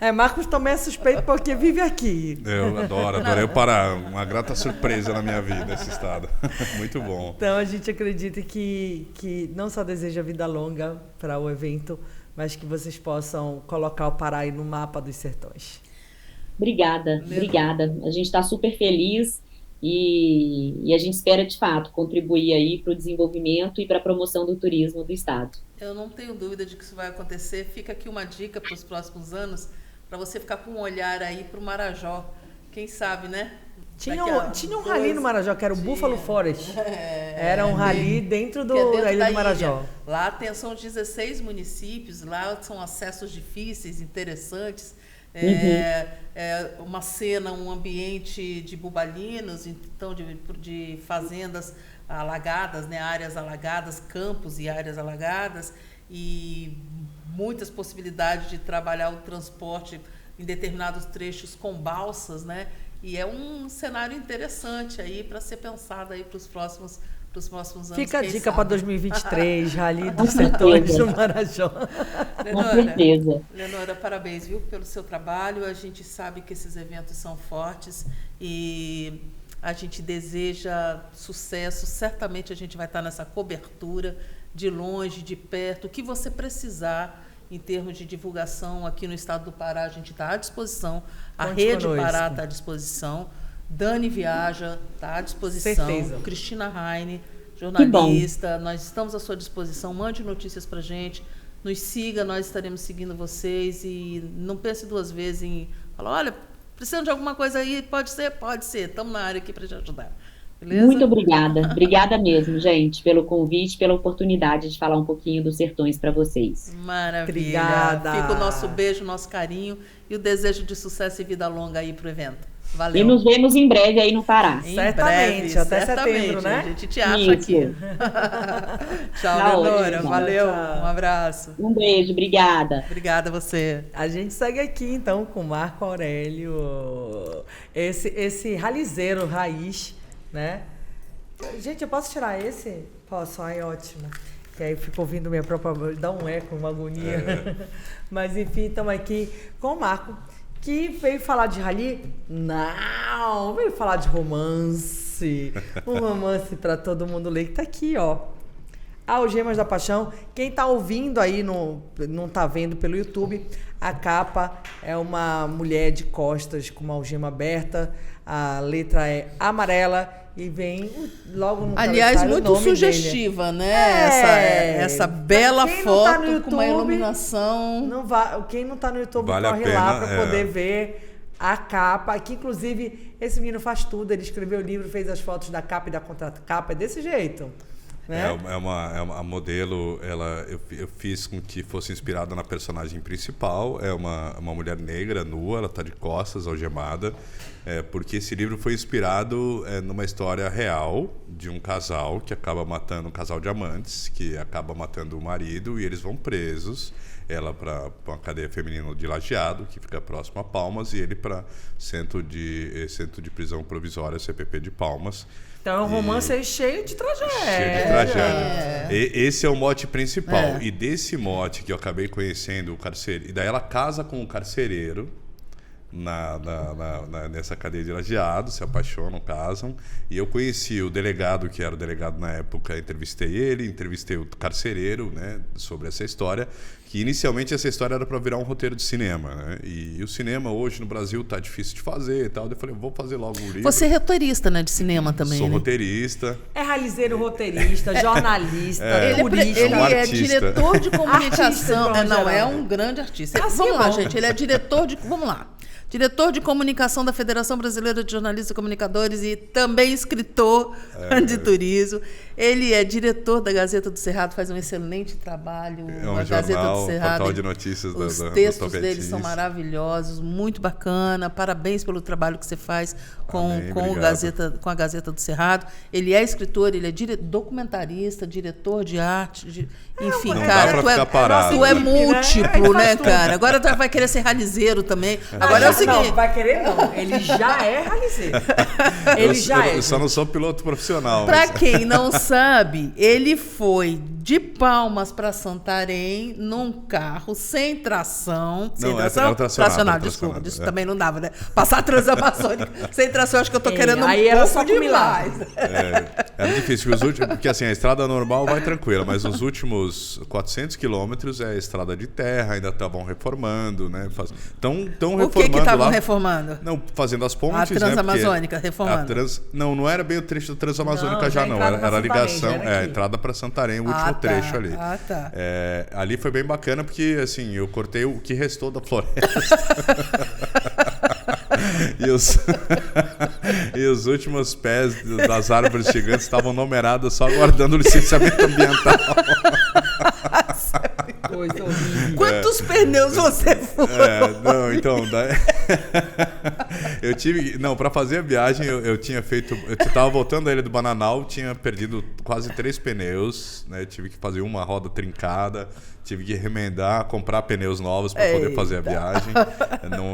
né? Marcos também é suspeito porque vive aqui. Eu adorei o Pará. Uma grata surpresa na minha vida esse estado. Muito bom. Então a gente acredita que não só deseja vida longa para o evento, mas que vocês possam colocar o Pará aí no mapa dos sertões. Obrigada. A gente está super feliz e a gente espera, de fato, contribuir aí para o desenvolvimento e para a promoção do turismo do estado. Eu não tenho dúvida de que isso vai acontecer. Fica aqui uma dica para os próximos anos, para você ficar com um olhar aí para o Marajó. Quem sabe, né? Tinha um rally no Marajó, que era o Buffalo Forest. Era um rally dentro da Ilha do Marajó. Lá são 16 municípios, lá são acessos difíceis, interessantes. Uma cena, um ambiente de bubalinos, então de fazendas alagadas, né, áreas alagadas, campos e áreas alagadas, e muitas possibilidades de trabalhar o transporte em determinados trechos com balsas, né? E é um cenário interessante aí para ser pensado aí para os próximos anos. Fica a dica para 2023, Rally dos Sertões do Marajó. Leonora, parabéns, viu, pelo seu trabalho. A gente sabe que esses eventos são fortes e a gente deseja sucesso. Certamente a gente vai estar nessa cobertura de longe, de perto. O que você precisar em termos de divulgação aqui no estado do Pará, a gente está à disposição. A Rede Pará está à disposição. Dani Viaja está à disposição. Certeza. Cristina Heine, jornalista. Nós estamos à sua disposição. Mande notícias para a gente. Nos siga, nós estaremos seguindo vocês. E não pense 2 vezes em falar, olha, precisando de alguma coisa aí? Pode ser? Pode ser. Estamos na área aqui para te ajudar. Beleza? Muito obrigada. Obrigada mesmo, gente, pelo convite, pela oportunidade de falar um pouquinho dos sertões para vocês. Maravilha. Obrigada. Fica o nosso beijo, nosso carinho e o desejo de sucesso e vida longa aí para o evento. Valeu. E nos vemos em breve aí no Pará. Certamente, até setembro, né? A gente te acha aqui. Tchau, Leonora. Valeu. Tchau. Um abraço. Um beijo, obrigada. Obrigada a você. A gente segue aqui, então, com o Marco Aurélio. Esse ralizeiro raiz, né? Gente, eu posso tirar esse? Posso, ai, ótimo. Que aí fico ouvindo minha própria voz, dá um eco, uma agonia. Mas, enfim, estamos aqui com o Marco, que veio falar de rally? Não, veio falar de romance. Um romance para todo mundo ler, que tá aqui, ó. Algemas da Paixão. Quem tá ouvindo aí, não tá vendo pelo YouTube, a capa é uma mulher de costas com uma algema aberta, a letra é amarela e vem logo no aliás, muito sugestiva, dele, né? Essa bela foto YouTube, com uma iluminação. Quem não tá no YouTube, corre lá para poder ver a capa. Que inclusive esse menino faz tudo, ele escreveu o livro, fez as fotos da capa e da contracapa, é desse jeito. Né? A modelo, eu fiz com que fosse inspirada na personagem principal. É uma mulher negra, nua, ela está de costas, algemada, porque esse livro foi inspirado numa história real de um casal que acaba matando, um casal de amantes, que acaba matando o marido e eles vão presos. Ela para uma cadeia feminina de Lajeado, que fica próximo a Palmas, e ele para centro de prisão provisória, CPP de Palmas. Então é um romance cheio de tragédia. Cheio de tragédia. Esse é o mote principal. E desse mote que eu acabei conhecendo o carcereiro. E daí ela casa com o carcereiro, nessa cadeia de lajeado, se apaixonam, casam. E eu conheci o delegado, que era o delegado na época, entrevistei o carcereiro, né, sobre essa história, que inicialmente essa história era para virar um roteiro de cinema, né? E o cinema hoje no Brasil tá difícil de fazer e tal. Eu falei, vou fazer logo um livro. Você é roteirista, né, de cinema também, Sou né? roteirista. É realizeiro, roteirista, jornalista, turista. Ele é artista. diretor de comunicação. Artista, Não, é geral. um grande artista. Assim Vamos é lá, bom. gente. Ele é diretor de... Vamos lá. Diretor de comunicação da Federação Brasileira de Jornalistas e Comunicadores e também escritor de turismo. Ele é diretor da Gazeta do Cerrado, faz um excelente trabalho. É um a Gazeta jornal, do Cerrado. portal de notícias Os do textos Tocantins. dele são maravilhosos, muito bacana. Parabéns pelo trabalho que você faz Amém, com a Gazeta do Cerrado. Ele é escritor, ele é documentarista, diretor de arte, enfim, Não cara, dá pra ficar parado, tu é né? múltiplo, Ele faz né, tudo. cara? Agora tu vai querer ser ralizeiro também. Agora é o seguinte. Não, vai querer não. Ele já é realizeiro. Ele já é. Eu só não sou piloto profissional. Pra mas- quem não sabe, ele foi de Palmas para Santarém num carro sem tração. Sem Não, tração? era tracionado, Desculpa, tracionado, isso é. também não dava, né? Passar a Transamazônica sem tração, acho que eu tô querendo aí um era pouco só com demais. Era difícil, porque assim, a estrada normal vai tranquila, mas os últimos 400 quilômetros é estrada de terra, ainda estavam reformando, né? Estão reformando O que estavam lá. reformando? Não, fazendo as pontes, A Transamazônica, né? Porque reformando. Não era bem o trecho da Transamazônica Não, já já não. entrada Era a pra ligação, Santarém, já era a aqui. entrada para Santarém, o último trecho ali. Ah, tá. Ali foi bem bacana porque assim, eu cortei o que restou da floresta. E os últimos pés das árvores gigantes estavam numerados só aguardando o licenciamento ambiental. Coisa horrível. Quantos pneus você furou? Não, então, eu tive, não, para fazer a viagem eu tinha feito, eu tava voltando da Ilha do Bananal, tinha perdido quase 3 pneus, né? Tive que fazer uma roda trincada, tive que remendar, comprar pneus novos para poder fazer a viagem.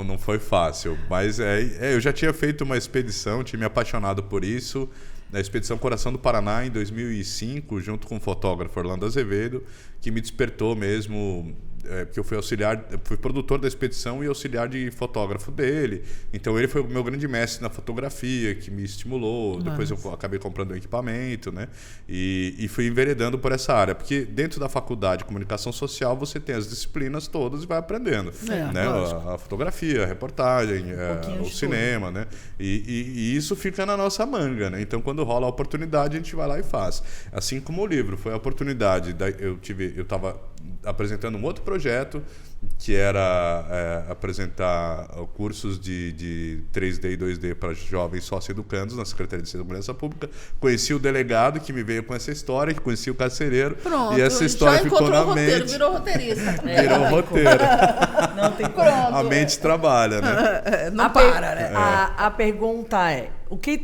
Não foi fácil, mas eu já tinha feito uma expedição, tinha me apaixonado por isso. Na Expedição Coração do Paraná, em 2005, junto com o fotógrafo Orlando Azevedo, que me despertou mesmo, porque eu fui produtor da expedição e auxiliar de fotógrafo dele. Então ele foi o meu grande mestre na fotografia, que me estimulou. Depois eu acabei comprando um equipamento, né? E fui enveredando por essa área, porque dentro da faculdade de comunicação social você tem as disciplinas todas e vai aprendendo, né? A fotografia, a reportagem, o cinema, né? E isso fica na nossa manga, né? Então quando rola a oportunidade a gente vai lá e faz. Assim como o livro, foi a oportunidade. Eu estava apresentando um outro projeto que era apresentar cursos de 3D e 2D para jovens sócio-educandos na Secretaria de Segurança Pública. Conheci o delegado que me veio com essa história, que conheci o carcereiro. Pronto, E essa história já ficou encontrou na o roteiro, mente. virou roteirista. Virou roteiro. Não tem como. A mente trabalha, né? Não para, né? A pergunta é, o que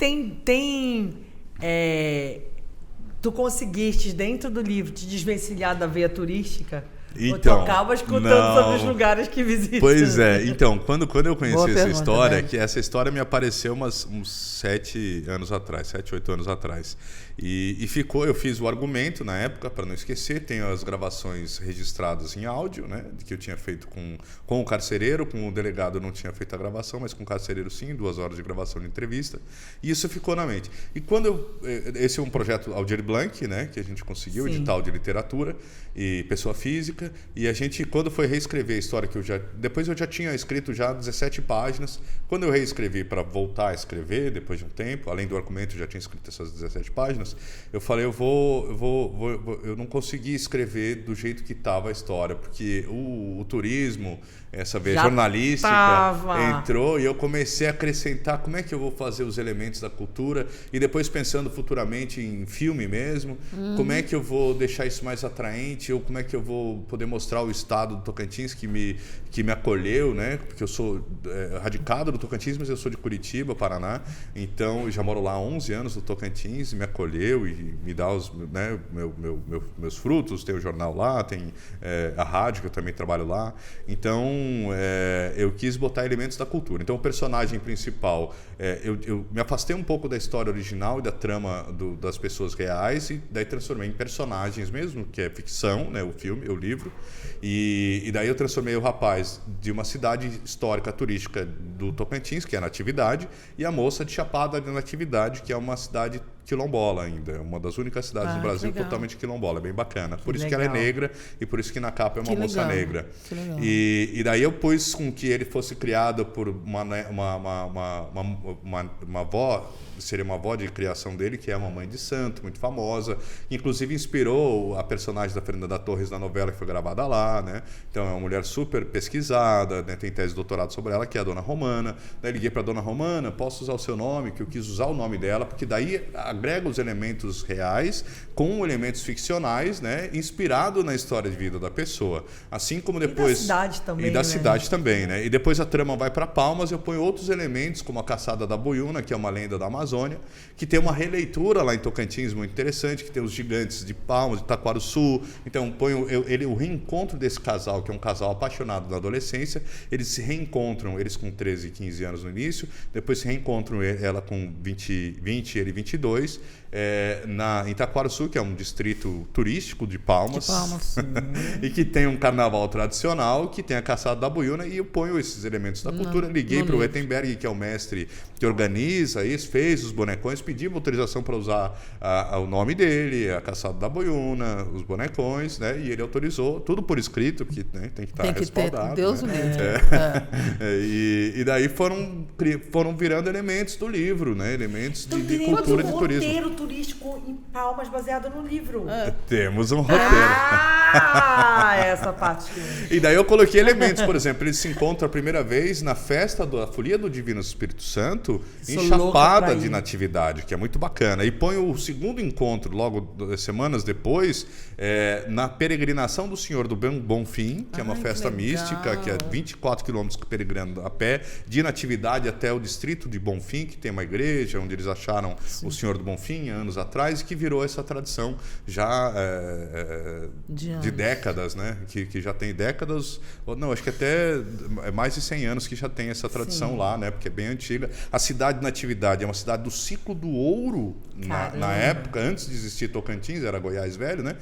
tu conseguiste dentro do livro te desvencilhar da veia turística? Ou tu Então, acaba escutando não. sobre os lugares que visitas? Pois é, então, quando eu conheci Boa essa pergunta, história, velho. que essa história me apareceu uns 7 anos atrás, 7, 8 anos atrás. E ficou, eu fiz o argumento na época, para não esquecer, tenho as gravações registradas em áudio, né, que eu tinha feito com o carcereiro, com o delegado eu não tinha feito a gravação, mas com o carcereiro sim, 2 horas de gravação de entrevista, e isso ficou na mente. E quando esse é um projeto Aldir Blanc, né, que a gente conseguiu, Sim. edital de literatura e pessoa física, e a gente, quando foi reescrever a história depois eu já tinha escrito já 17 páginas, quando eu reescrevi para voltar a escrever, depois de um tempo, além do argumento eu já tinha escrito essas 17 páginas, eu falei, eu não consegui escrever do jeito que estava a história, porque o turismo, essa veia Já jornalística tava. entrou e eu comecei a acrescentar como é que eu vou fazer os elementos da cultura e depois pensando futuramente em filme mesmo, como é que eu vou deixar isso mais atraente ou como é que eu vou poder mostrar o estado do Tocantins que me acolheu, né? Porque eu sou radicado do Tocantins, mas eu sou de Curitiba, Paraná, então eu já moro lá há 11 anos no Tocantins e me acolheu e me dá meus frutos, tem o jornal lá, tem a rádio que eu também trabalho lá, então eu quis botar elementos da cultura. Então o personagem principal, eu me afastei um pouco da história original e da trama das pessoas reais e daí transformei em personagens mesmo, que é ficção, né, o filme, o livro, livro. E daí eu transformei o rapaz de uma cidade histórica turística do Tocantins, que é Natividade, e a moça de Chapada de Natividade, que é uma cidade quilombola ainda, uma das únicas cidades no Brasil totalmente quilombola, é bem bacana. Por isso que ela é negra e por isso que na capa é uma moça negra. E daí eu pus com que ele fosse criado por uma avó, seria uma avó de criação dele, que é uma mãe de santo, muito famosa, que inclusive inspirou a personagem da Fernanda da Torres na novela que foi gravada lá, né? Então é uma mulher super pesquisada, né? Tem tese de doutorado sobre ela, que é a Dona Romana. Daí liguei para a Dona Romana, posso usar o seu nome? Que eu quis usar o nome dela, porque daí agrega os elementos reais com elementos ficcionais, né? Inspirado na história de vida da pessoa. Assim como depois... E da cidade também, E da né? cidade também, né? E depois a trama vai para Palmas, eu ponho outros elementos, como a Caçada da Boiúna, que é uma lenda da Amazônia, que tem uma releitura lá em Tocantins muito interessante, que tem os gigantes de Palmas, de Taquarussu. Então ponho o reencontro desse casal, que é um casal apaixonado na adolescência, eles se reencontram, eles com 13, 15 anos no início, depois se reencontram ela com 20 ele 22, em Taquarussu, que é um distrito turístico de Palmas, e que tem um carnaval tradicional, que tem a Caçada da Boiúna, e eu ponho esses elementos da cultura. Liguei para o Wettenberg, que é o mestre que organiza isso, fez os bonecões, pedi uma autorização para usar o nome dele, a Caçada da Boiúna, os bonecões, né? E ele autorizou, tudo por escrito, que né, tem que estar respaldado. Deus né? livre. E daí foram virando elementos do livro, né? Elementos de cultura e de turismo. Roteiro turístico em Palmas baseado no livro. Temos um roteiro. Essa parte. E daí eu coloquei elementos, por exemplo, eles se encontram a primeira vez na festa da Folia do Divino Espírito Santo em Chapada de Natividade, que é muito bacana. E põe o segundo encontro, logo semanas depois, na peregrinação do Senhor do Bonfim, que é uma festa mística, que é 24 quilômetros peregrinando a pé, de Natividade até o distrito de Bonfim, que tem uma igreja onde eles acharam o Senhor do Bonfim anos atrás, e que virou essa tradição já de décadas, né? Que já tem décadas, não, acho que até mais de 100 anos que já tem essa tradição lá, né? Porque é bem antiga. A cidade de Natividade é uma cidade do ciclo do ouro na época, antes de existir Tocantins, era Goiás Velho, né?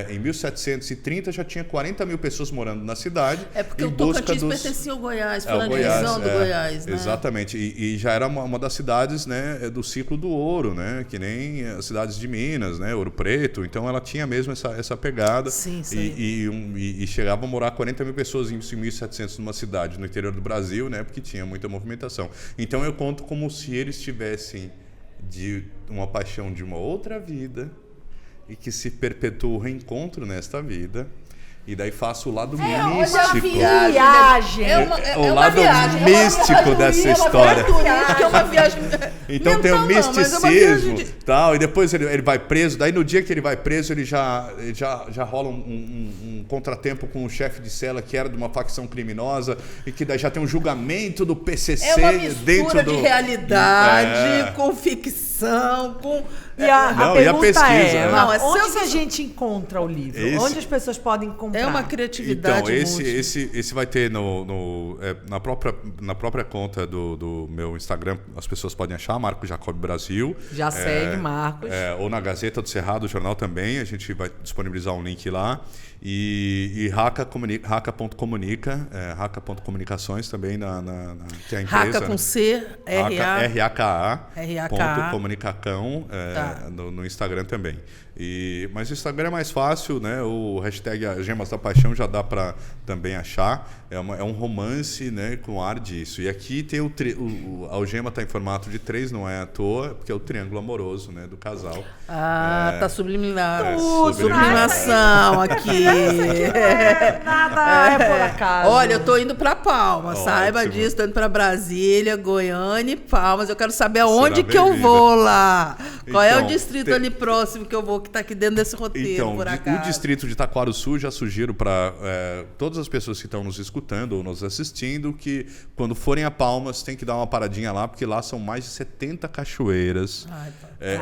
Em 1730 já tinha 40 mil pessoas morando na cidade. É porque o Tocantins pertencia ao Goiás, foi na divisão do Goiás, né? Exatamente, e já era uma das cidades, né, do ciclo do ouro, né? Que nem as cidades de Minas, né? Ouro Preto, então ela tinha mesmo essa pegada. Sim. E chegava a morar 40 mil pessoas em 1700 numa cidade no interior do Brasil, né? Porque tinha muita movimentação. Então eu conto como se eles tivessem de uma paixão de uma outra vida e que se perpetua o reencontro nesta vida. E daí faço o lado místico. Viagem. O lado místico dessa história. É uma viagem. Então tem o misticismo e tal. E depois ele vai preso. Daí no dia que ele vai preso, ele já rola um contratempo com o chefe de cela, que era de uma facção criminosa, e que daí já tem um julgamento do PCC dentro de realidade, com ficção, com... E a pesquisa. Onde a gente encontra o livro? Onde as pessoas podem comprar? É uma criatividade. Então, esse vai ter na própria conta do meu Instagram, as pessoas podem achar, Marco Jacob Brasil. Já segue, Marcos. Ou na Gazeta do Cerrado, o jornal também, a gente vai disponibilizar um link lá. E Raca.comunica, Raca.comunicações também, que é a empresa. Raca com C, Comunicacão, no Instagram também. Mas o Instagram é mais fácil, né? O hashtag Gemas da Paixão já dá para também achar. É um romance, né, com ar disso. E aqui tem a algema está em formato de 3, não é à toa, porque é o triângulo amoroso, né, do casal. Tá subliminar. Sublimação aqui. Nada é por acaso. Olha, eu tô indo para Palmas, saiba disso. Tô indo para Brasília, Goiânia e Palmas. Eu quero saber aonde que eu vou lá. Qual é o distrito ali próximo que eu vou, que está aqui dentro desse roteiro, por acaso? O distrito de Taquarussu, já sugiro para todas as pessoas que estão nos escutando ou nos assistindo, que quando forem a Palmas tem que dar uma paradinha lá, porque lá são mais de 70 cachoeiras,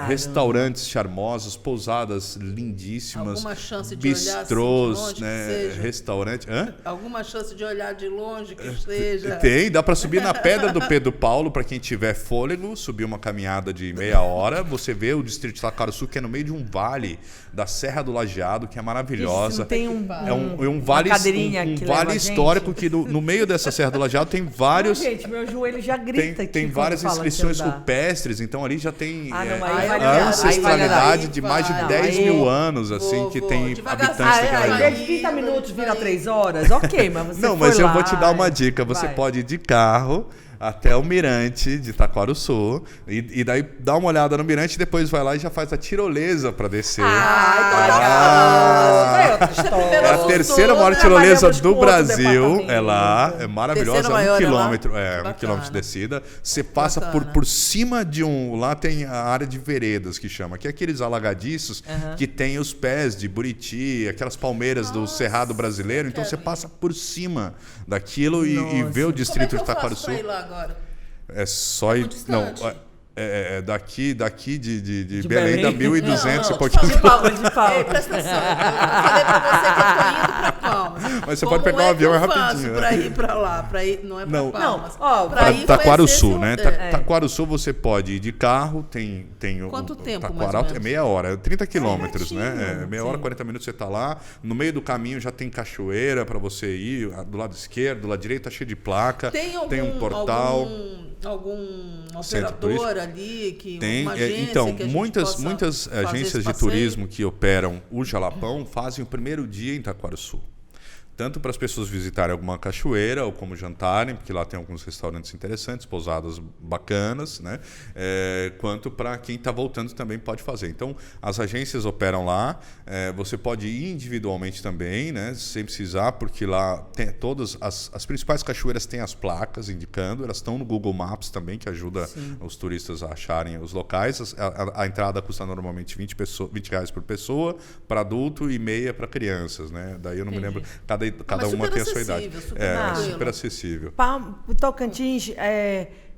restaurantes charmosos, pousadas lindíssimas, alguma chance de bistrôs, olhar assim, de longe, né, restaurante. Alguma chance de olhar de longe que seja? Dá para subir na Pedra do Pedro Paulo, para quem tiver fôlego, subir uma caminhada de meia hora, você você vê o distrito de Itaquaruçu, que é no meio de um vale da Serra do Lajeado, que é maravilhosa. Tem um vale, um vale histórico que no meio dessa Serra do Lajeado tem vários... Gente, meu joelho já grita aqui. Tem várias inscrições rupestres, então ali já tem a ancestralidade de mais de 10 mil anos, assim, que tem habitantes daquela região. Desde 30 minutos vira 3 horas, ok, mas você mas eu vou te dar uma dica. Você pode ir de carro até o mirante de Itaquaruçu e daí dá uma olhada no mirante e depois vai lá e já faz a tirolesa para descer. É outra história. É a terceira maior tirolesa do Brasil. É lá, é maravilhosa, é 1 quilômetro. É, 1 quilômetro de descida. Você passa por cima de lá tem a área de veredas, que chama, que é aqueles alagadiços que tem os pés de Buriti, aquelas palmeiras do Cerrado brasileiro. Então você passa por cima daquilo e vê o distrito de Itaquaruçu. Agora. É só ir. Não, daqui de Belém dá 1.200 e pouquinho. De Palmas. Ei, presta atenção. Eu falei pra você que eu tô indo pra Palmas. Mas você pode pegar um avião, é rapidinho. Pra ir pra lá, não é pra Palmas. Pra Itaquaruçu, né? Itaquaruçu você pode ir de carro, tem Quanto tempo, Taquaral, mais ou menos? É meia hora, 30 quilômetros, né? Meia hora, sim. 40 minutos você tá lá. No meio do caminho já tem cachoeira pra você ir, do lado esquerdo, do lado direito tá cheio de placa. Tem um portal. Algum operador ali, uma agência então, que a gente muitas agências de turismo que operam o Jalapão fazem o primeiro dia em Itaquaruçu. Tanto para as pessoas visitarem alguma cachoeira ou como jantarem, porque lá tem alguns restaurantes interessantes, pousadas bacanas, né? Quanto para quem está voltando também pode fazer. Então, as agências operam lá, você pode ir individualmente também, né? Sem precisar, porque lá tem todas as principais cachoeiras têm as placas indicando, elas estão no Google Maps também, que ajuda os turistas a acharem os locais. A entrada custa normalmente R$20 por pessoa para adulto e meia para crianças, né? Daí eu não me lembro, cada uma tem a sua idade. Super acessível. O Tocantins,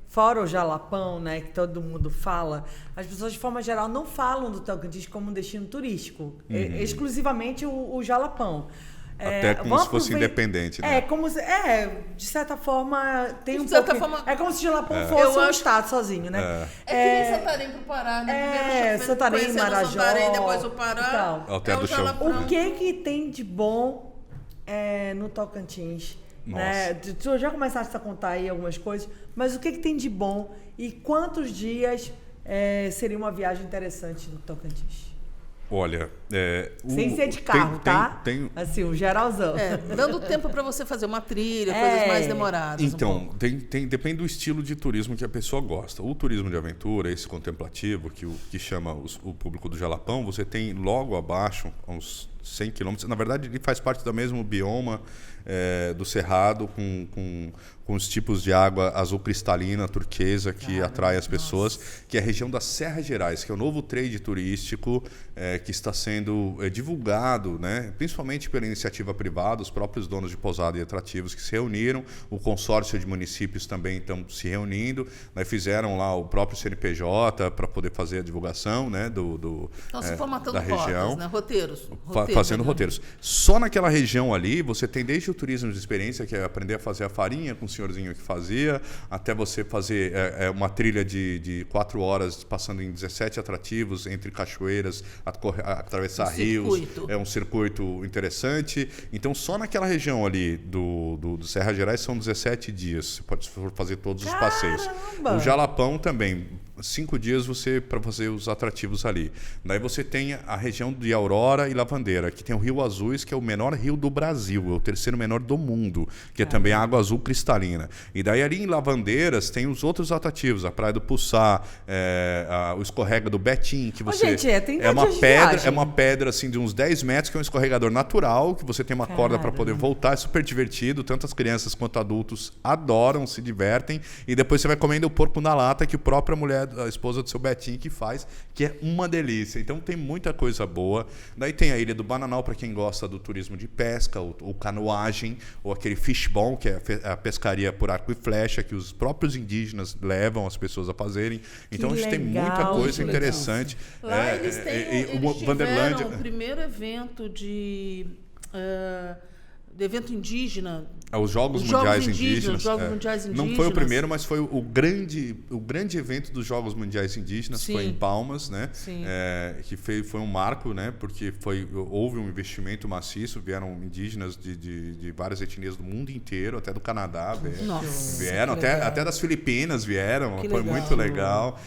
fora o Jalapão, né, que todo mundo fala, as pessoas de forma geral não falam do Tocantins como um destino turístico. Exclusivamente o Jalapão. Até como se fosse independente, né? De certa forma tem um pouco. É como se o Jalapão fosse um estado sozinho, né? É que nem Santarém pro Pará, né? Santarém, Marajó, Santarém, depois o Pará. Do Chão. O que tem de bom no Tocantins? Né? Tu já começaste a contar aí algumas coisas, mas o que tem de bom e quantos dias seria uma viagem interessante no Tocantins? Olha, sem ser de carro, tá? Assim, um geralzão. Dando tempo para você fazer uma trilha, coisas mais demoradas. Então, depende do estilo de turismo que a pessoa gosta. O turismo de aventura, esse contemplativo, que chama o público do Jalapão, você tem logo abaixo, uns 100 quilômetros. Na verdade, ele faz parte do mesmo bioma do Cerrado, com os tipos de água azul cristalina, turquesa, que atrai as pessoas, que é a região das Serras Gerais, que é o novo trade turístico que está sendo divulgado, né, principalmente pela iniciativa privada, os próprios donos de pousada e atrativos que se reuniram, o consórcio de municípios também estão se reunindo, né, fizeram lá o próprio CNPJ para poder fazer a divulgação, né, se formatando da região, rotas, né? Roteiros, fazendo roteiros. Só naquela região ali, você tem desde o turismo de experiência, que é aprender a fazer a farinha com o senhorzinho que fazia, até você fazer uma trilha de 4 horas, passando em 17 atrativos, entre cachoeiras, atravessar rios. É um circuito interessante. Então, só naquela região ali do Serra Gerais são 17 dias. Você pode fazer todos os passeios. O Jalapão também. 5 dias para fazer os atrativos ali. Daí você tem a região de Aurora e Lavandeira, que tem o Rio Azuis, que é o menor rio do Brasil, é o terceiro menor do mundo, que é também água azul cristalina. E daí ali em Lavandeiras tem os outros atrativos, a Praia do Puçá, o escorrega do Betim, que você... é uma pedra assim de uns 10 metros, que é um escorregador natural, que você tem uma corda para poder voltar, é super divertido, tanto as crianças quanto adultos adoram, se divertem, e depois você vai comendo o porco na lata, que a própria mulher, a esposa do seu Betinho, que faz, que é uma delícia. Então tem muita coisa boa. Daí tem a Ilha do Bananal, para quem gosta do turismo de pesca, ou canoagem, ou aquele fishbone, que é a pescaria por arco e flecha, que os próprios indígenas levam as pessoas a fazerem. Então a gente tem muita coisa interessante. Lá eles tiveram o primeiro evento evento indígena. Os Jogos Mundiais Indígenas. Os Jogos Mundiais Indígenas. Não foi o primeiro, mas foi o grande evento dos Jogos Mundiais Indígenas. Sim. Foi em Palmas, né? Sim. Que foi um marco, né? Porque houve um investimento maciço, vieram indígenas de várias etnias do mundo inteiro, até do Canadá vieram, até das Filipinas vieram. Que foi legal. muito legal.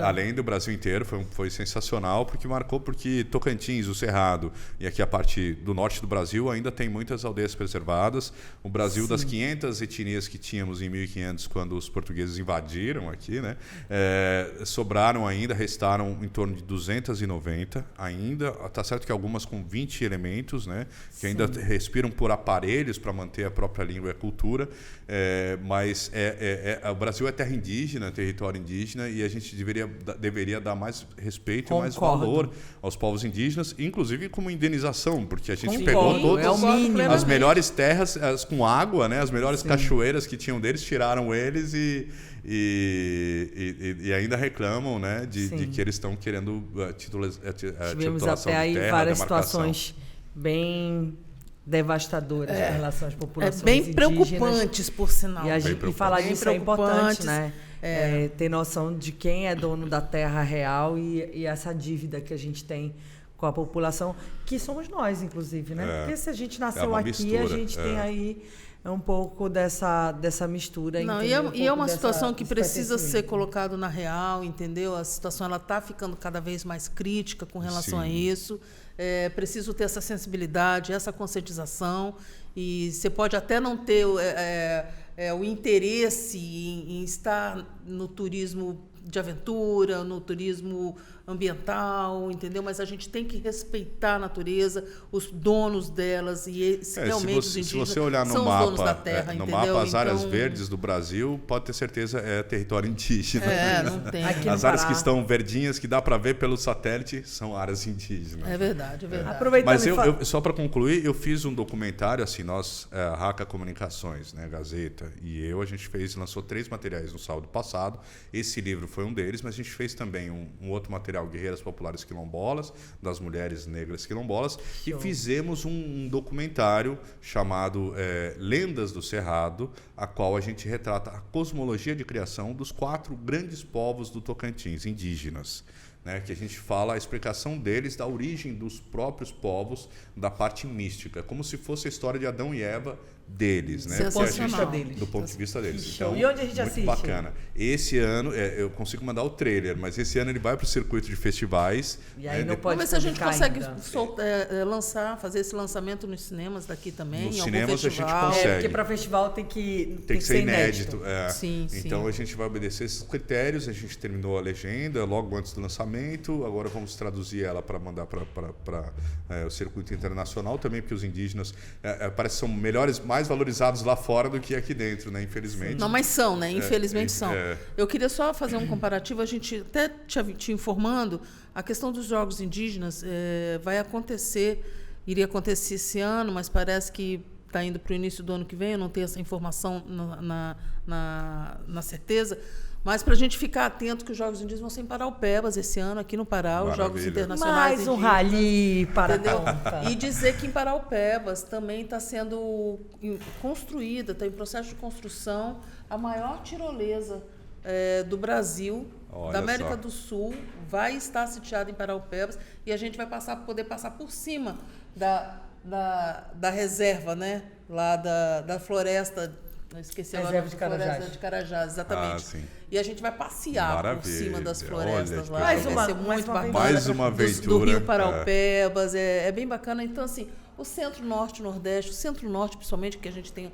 Além do Brasil inteiro, foi sensacional, porque Tocantins, o Cerrado e aqui a parte do norte do Brasil ainda tem muitas aldeias preservadas. O Brasil, das 500 etnias que tínhamos em 1500, quando os portugueses invadiram aqui, né? Sobraram ainda, restaram em torno de 290 ainda. Está certo que algumas com 20 elementos, né? Que ainda respiram por aparelhos para manter a própria língua e a cultura. Mas o Brasil é terra indígena, território indígena, e a gente deveria dar mais respeito e mais valor aos povos indígenas, inclusive como indenização, porque a gente pegou todas as melhores terras com água, né? As melhores cachoeiras que tinham deles, tiraram eles e ainda reclamam, né? De que eles estão querendo tivemos titulação até de aí terra, várias demarcação. situações bem devastadoras em relação às populações bem indígenas. Preocupantes, por sinal. E falar disso é importante, né? Ter noção de quem é dono da terra real e essa dívida que a gente tem com a população, que somos nós, inclusive, né? Porque se a gente nasceu aqui, mistura, a gente tem aí um pouco dessa mistura. Não, e é uma situação que precisa ser colocado na real, entendeu? A situação está ficando cada vez mais crítica com relação a isso. É preciso ter essa sensibilidade, essa conscientização. E você pode até não ter o interesse em estar no turismo de aventura, no turismo ambiental, entendeu? Mas a gente tem que respeitar a natureza, os donos delas, e realmente os indígenas se você olhar no são mapa, os donos da terra, no entendeu? mapa, as áreas verdes do Brasil, pode ter certeza, é território indígena. Não tem. As áreas que estão verdinhas, que dá para ver pelo satélite, são áreas indígenas. É verdade, é verdade. Aproveitando Mas só para concluir, eu fiz um documentário, assim, nós, a Raca Comunicações, né, Gazeta, e a gente lançou 3 materiais no sábado passado. Esse livro foi um deles, mas a gente fez também um outro material, Guerreiras Populares Quilombolas, das mulheres negras quilombolas, e fizemos um documentário chamado Lendas do Cerrado, a qual a gente retrata a cosmologia de criação dos 4 grandes povos do Tocantins, indígenas. Né, que a gente fala a explicação deles, da origem dos próprios povos, da parte mística, como se fosse a história de Adão e Eva deles, né? Do ponto de vista deles. Então, e onde a gente muito assiste? Bacana. Esse ano, eu consigo mandar o trailer, mas esse ano ele vai para o circuito de festivais. E aí não pode. Vamos ver se a gente consegue lançar, fazer esse lançamento nos cinemas daqui também. Nos em cinemas algum festival. a gente consegue. Porque para festival tem que ser inédito. Sim. Então a gente vai obedecer esses critérios. A gente terminou a legenda logo antes do lançamento. Agora vamos traduzir ela para mandar para o circuito internacional também, porque os indígenas parece que são mais valorizados lá fora do que aqui dentro, né? Infelizmente. Não, mas são, né? Infelizmente são. Eu queria só fazer um comparativo. A gente até te informando, a questão dos jogos indígenas iria acontecer esse ano, mas parece que está indo para o início do ano que vem. Eu não tenho essa informação na certeza. Mas para a gente ficar atento que os Jogos Indígenas vão ser em Paraupebas esse ano, aqui no Pará, os Jogos Internacionais Mais um rally para E dizer que em Paraupebas também está sendo construída, está em processo de construção, a maior tirolesa do Brasil, da América do Sul, vai estar sitiada em Paraupebas, e a gente vai poder passar por cima da reserva, né? Lá da floresta. Não esqueci agora. Floresta de Carajás, exatamente. E a gente vai passear por cima das florestas lá. Vai ser muito bacana. Mais uma aventura. Do Rio Paraupebas, é bem bacana. Então, assim, o Centro-Norte, Nordeste, o Centro-Norte, principalmente, que a gente tem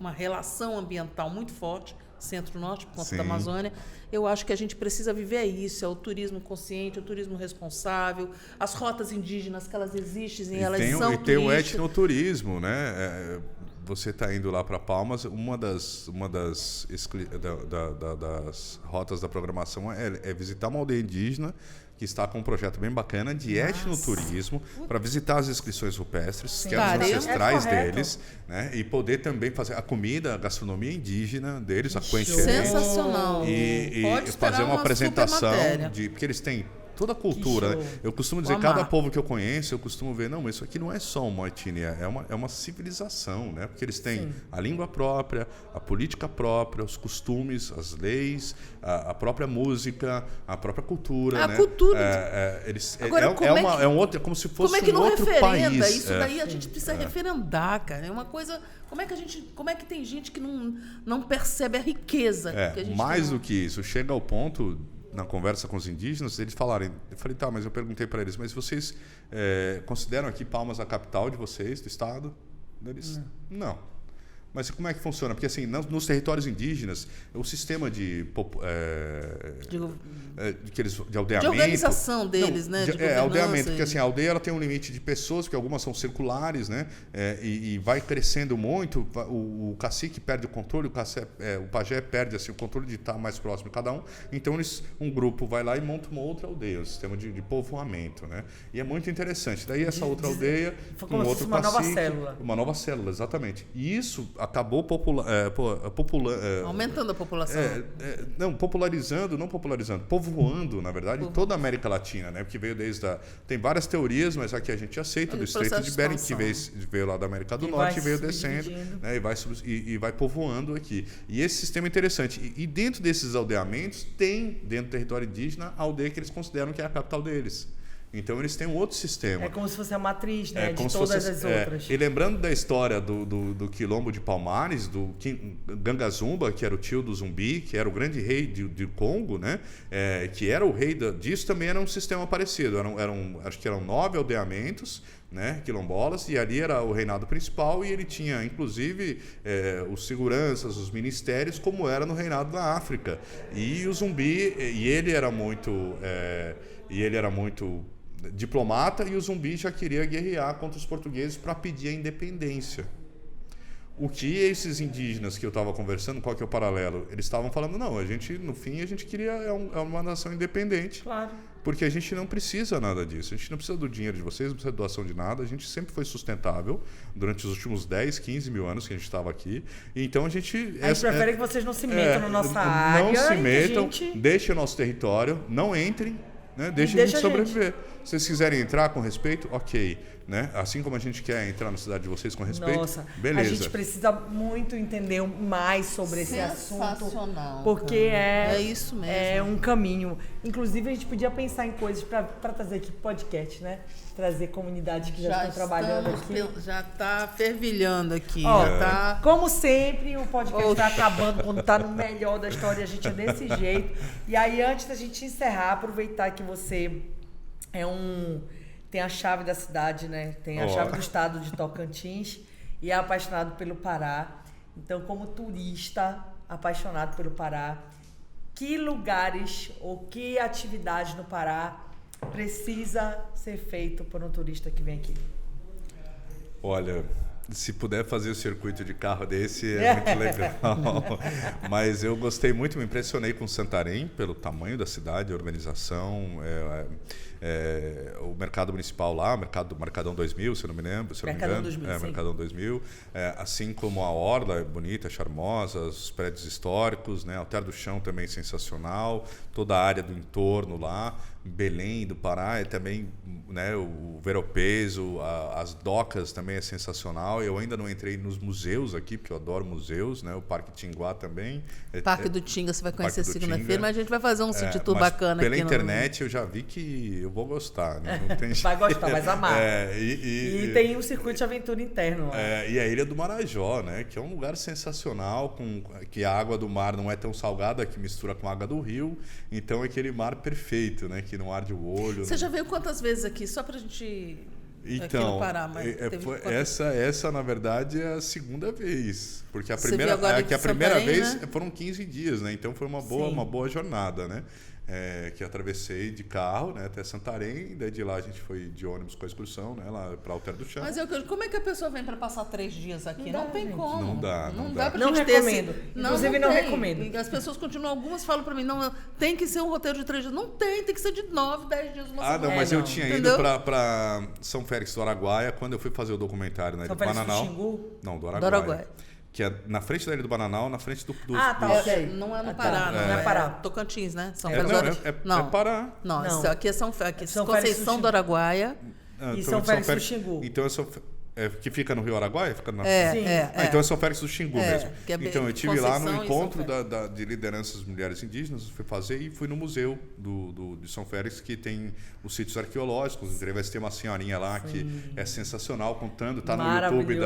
uma relação ambiental muito forte, Centro-Norte, por conta da Amazônia, eu acho que a gente precisa viver isso, é o turismo consciente, o turismo responsável, as rotas indígenas, que elas existem, elas são turísticas. E tem o etnoturismo, né? Você está indo lá para Palmas, uma das rotas da programação é visitar uma aldeia indígena que está com um projeto bem bacana de etnoturismo, para visitar as inscrições rupestres, que eram os ancestrais deles, né? E poder também fazer a comida, a gastronomia indígena deles, a cuencherê. Sensacional. E fazer uma apresentação porque eles têm toda a cultura. show. Eu costumo dizer, cada povo que eu conheço, eu costumo ver, não, mas isso aqui não é só uma etnia, é uma civilização, né? Porque eles têm a língua própria, a política própria, os costumes, as leis, a própria música, a própria cultura, né? Cultura. Agora, é como se fosse como é que um não outro referenda? país. Isso daí a gente precisa referendar, cara. É uma coisa... Como é que tem gente que não percebe a riqueza que a gente mais tem? do que isso, chega ao ponto, na conversa com os indígenas, eles falarem... Eu falei, tá, mas eu perguntei para eles, mas vocês consideram aqui Palmas a capital de vocês, do estado? Eles, não. Mas como é que funciona? Porque assim, nos territórios indígenas, o sistema de aldeamento... De organização deles, né? Aldeamento, porque assim, a aldeia ela tem um limite de pessoas, porque algumas são circulares, né? E vai crescendo muito, o cacique perde o controle, o pajé perde assim, o controle de estar mais próximo de cada um. Então, um grupo vai lá e monta uma outra aldeia, um sistema de povoamento, né? E é muito interessante. Daí essa outra aldeia, com outro uma cacique... nova célula. Uma nova célula, exatamente. E isso acabou aumentando a população. Não popularizando, povoando, na verdade, toda a América Latina, né? Porque veio tem várias teorias, mas aqui a gente aceita, do Estreito de Bering, que veio lá da América do Norte e veio descendo, né? E vai povoando aqui. E esse sistema é interessante. E dentro desses aldeamentos, tem, dentro do território indígena, a aldeia que eles consideram que é a capital deles. Então eles têm um outro sistema. É como se fosse a matriz, né, de todas as outras. E lembrando da história do Quilombo de Palmares, do Gangazumba, que era o tio do Zumbi, que era o grande rei de Congo, né? Que era o rei disso, também era um sistema parecido. Acho que eram 9 aldeamentos, né, quilombolas, e ali era o reinado principal, e ele tinha, inclusive, os seguranças, os ministérios, como era no reinado da África. E o Zumbi, ele era muito diplomata, e o Zumbi já queria guerrear contra os portugueses para pedir a independência. O que esses indígenas que eu estava conversando, qual que é o paralelo? Eles estavam falando, não, no fim a gente queria uma nação independente. Claro. Porque a gente não precisa nada disso. A gente não precisa do dinheiro de vocês, não precisa de doação de nada. A gente sempre foi sustentável durante os últimos 10, 15 mil anos que a gente estava aqui. Então a gente prefere que vocês não se metam na nossa área. Não se metam, deixem o nosso território, não entrem. Né? Deixa a gente sobreviver. Se vocês quiserem entrar com respeito, ok. Né? Assim como a gente quer entrar na cidade de vocês com respeito, beleza. A gente precisa muito entender mais sobre esse assunto. Sensacional. Porque é isso mesmo. É um caminho. Inclusive, a gente podia pensar em coisas para trazer aqui podcast, né? Trazer comunidades que já estão trabalhando aqui. Já está fervilhando aqui. Como sempre, o podcast está acabando quando está no melhor da história. A gente é desse jeito. E aí, antes da gente encerrar, aproveitar que você tem a chave da cidade, né? Tem a chave do estado de Tocantins e é apaixonado pelo Pará. Então, como turista apaixonado pelo Pará, que lugares ou que atividades no Pará precisa ser feito por um turista que vem aqui? Olha, se puder fazer o circuito de carro desse, é muito legal. Mas eu gostei muito, me impressionei com Santarém, pelo tamanho da cidade, a organização, o mercado municipal lá, Mercadão 2000, se eu não me engano. Mercadão 2000. Assim como a Orla é bonita, charmosa, os prédios históricos, né? Alter do Chão também sensacional, toda a área do entorno lá. Belém do Pará é também, né, o Ver-o-Peso, as docas também é sensacional. Eu ainda não entrei nos museus aqui, porque eu adoro museus, né? O Parque Tinguá também. Parque do Tinga você vai conhecer segunda-feira, mas a gente vai fazer um city tour bacana pela aqui. Pela internet eu já vi que eu vou gostar, né? Não tem... Vai gostar, vai amar. E tem um circuito de aventura interno lá. E a Ilha do Marajó, né? Que é um lugar sensacional, que a água do mar não é tão salgada, que mistura com a água do rio. Então é aquele mar perfeito, né? Que não arde o olho. Você já veio quantas vezes aqui? Só pra gente... aqui no Pará, mas essa, na verdade, é a segunda vez. Porque a primeira vez, né? Foram 15 dias, né? Então foi uma boa jornada, né? Que atravessei de carro, né, até Santarém, daí de lá a gente foi de ônibus com a excursão, né, lá para Alter do Chão. Mas como é que a pessoa vem para passar 3 dias aqui? Não tem como. Não dá. Pra gente recomendo. Inclusive não recomendo. As pessoas continuam, algumas falam para mim, não, tem que ser um roteiro de 3 dias. Não tem que ser de 9, 10 dias. Não, mas eu tinha ido para São Félix do Araguaia, quando eu fui fazer o documentário, né, de Bananal. Xingu? Não, do Araguaia. que é na frente da Ilha do Bananal, na frente do... Não é no Pará, não é Pará. Tocantins, né? São Félix é Pará. Não, isso aqui é São Conceição do Araguaia. E São Félix do Xingu. Então que fica no Rio Araguaia? Fica Então é São Félix do Xingu mesmo. Então eu estive lá no encontro de lideranças mulheres indígenas, fui fazer e fui no museu de São Félix, que tem os sítios arqueológicos. Vai ter uma senhorinha lá que é sensacional contando, tá no YouTube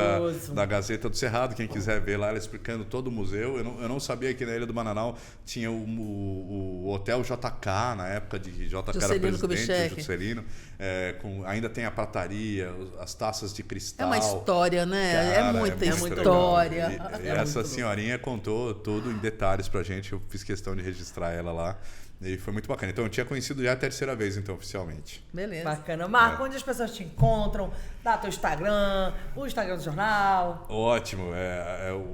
da Gazeta do Cerrado, quem quiser ver lá, ela explicando todo o museu. Eu não sabia que na Ilha do Bananal tinha o Hotel JK, na época de JK era presidente, Juscelino. Ainda tem a prataria, as taças de cristal. É uma história, né? Cara, é muita história. E essa senhorinha contou tudo em detalhes pra gente. Eu fiz questão de registrar ela lá. E foi muito bacana. Então eu tinha conhecido já a terceira vez, então, oficialmente. Beleza. Bacana. Marco, onde as pessoas te encontram? Dá teu Instagram, o Instagram do jornal. Ótimo.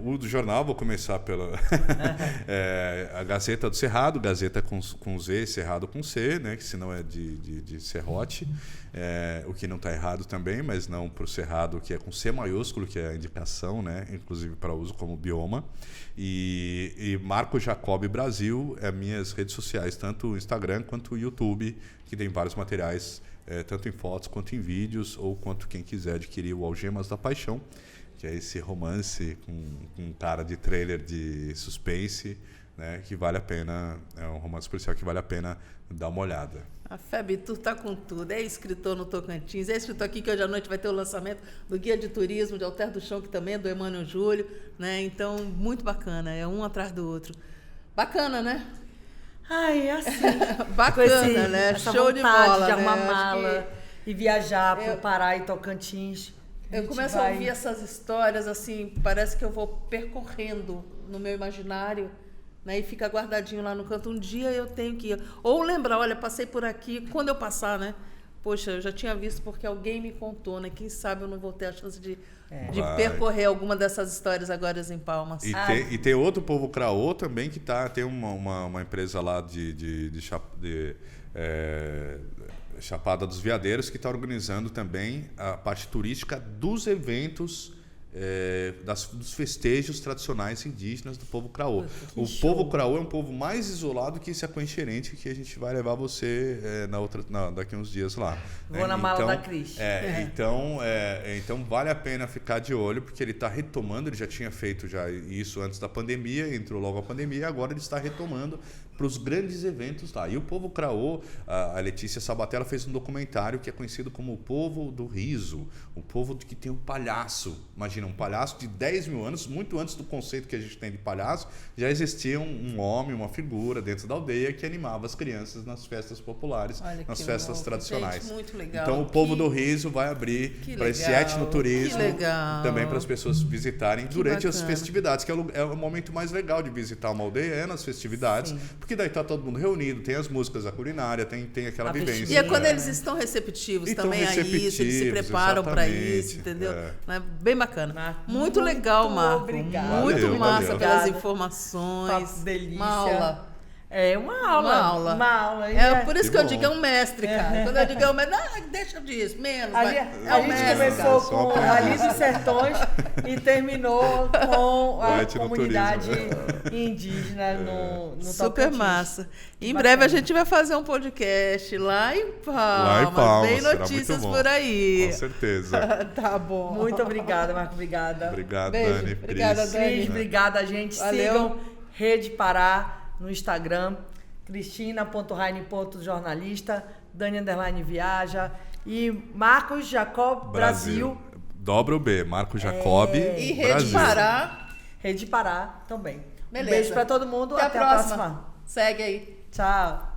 O do jornal, vou começar pela a Gazeta do Cerrado, Gazeta com Z, Cerrado com C, né? Que senão é de serrote. O que não está errado também, mas não para o Cerrado, que é com C maiúsculo, que é a indicação, né? Inclusive para uso como bioma. E Marco Jacob Brasil é minhas redes sociais, tanto o Instagram quanto o YouTube, que tem vários materiais, tanto em fotos quanto em vídeos, ou quanto quem quiser adquirir o Algemas da Paixão, que é esse romance com cara de trailer de suspense, né, que vale a pena, é um romance policial que vale a pena dar uma olhada. A Febitur tá com tudo, é escritor no Tocantins, é escritor aqui que hoje à noite vai ter o lançamento do Guia de Turismo de Alter do Chão, que também é do Emmanuel Júlio, né? Então, muito bacana, é um atrás do outro. Bacana, né? Ai, assim. Bacana, né? Essa Show de bola, de né? arrumar mala e viajar pro Pará e Tocantins. Eu começo a ouvir essas histórias, assim, parece que eu vou percorrendo no meu imaginário, né, e fica guardadinho lá no canto. Um dia eu tenho que ir. Ou lembrar, olha, passei por aqui. Quando eu passar, né? Poxa, eu já tinha visto porque alguém me contou, né? Quem sabe eu não vou ter a chance de percorrer alguma dessas histórias agora em Palmas. E tem outro povo Craô também que tem uma empresa lá de Chapada dos Veadeiros que está organizando também a parte turística dos eventos, dos festejos tradicionais indígenas do povo Craô. Povo Craô é um povo mais isolado que esse Aquencherente, que a gente vai levar você daqui a uns dias lá. Vou na mala da Cris. Então vale a pena ficar de olho, porque ele está retomando, ele já tinha feito isso antes da pandemia, entrou logo a pandemia, agora ele está retomando para os grandes eventos lá. E o povo Craô, a Letícia Sabatella fez um documentário que é conhecido como o povo do riso, o povo que tem um palhaço. Imagina, um palhaço de 10 mil anos, muito antes do conceito que a gente tem de palhaço, já existia um homem, uma figura dentro da aldeia que animava as crianças nas festas populares, nas festas tradicionais. Gente, muito legal. Então o povo do riso vai abrir para esse etnoturismo, também para as pessoas visitarem durante as festividades, que é o momento mais legal de visitar uma aldeia, nas festividades. Sim. Porque daí tá todo mundo reunido, tem as músicas, a culinária, tem aquela vivência. E é quando eles estão receptivos também a isso, eles se preparam para isso, entendeu? É bem bacana. Marco, muito legal, Marco. Obrigada. Muito massa pelas informações. Papo delícia. Uma aula. Uma aula. Por isso que eu digo, é um mestre, cara. Quando eu digo é um mestre, deixa disso, menos. A gente começou com o Rally dos Sertões e terminou com a comunidade indígena no Super Tocantins. Massa. Em breve a gente vai fazer um podcast lá em Palmas. Vem notícias por aí. Com certeza. Tá bom. Muito obrigada, Marco. Obrigada. Obrigado, Beijo. Dani. Obrigada, Dani. Obrigada, gente. Valeu. Sigam Rede Pará no Instagram, cristina.raine.jornalista, Dani _viaja e Marcos Jacob Brasil. Dobra o B, Marcos Jacob E Rede Brasil. Pará. Rede Pará também. Beleza. Um beijo pra todo mundo. Até Até a a próxima. próxima. Segue aí. Tchau.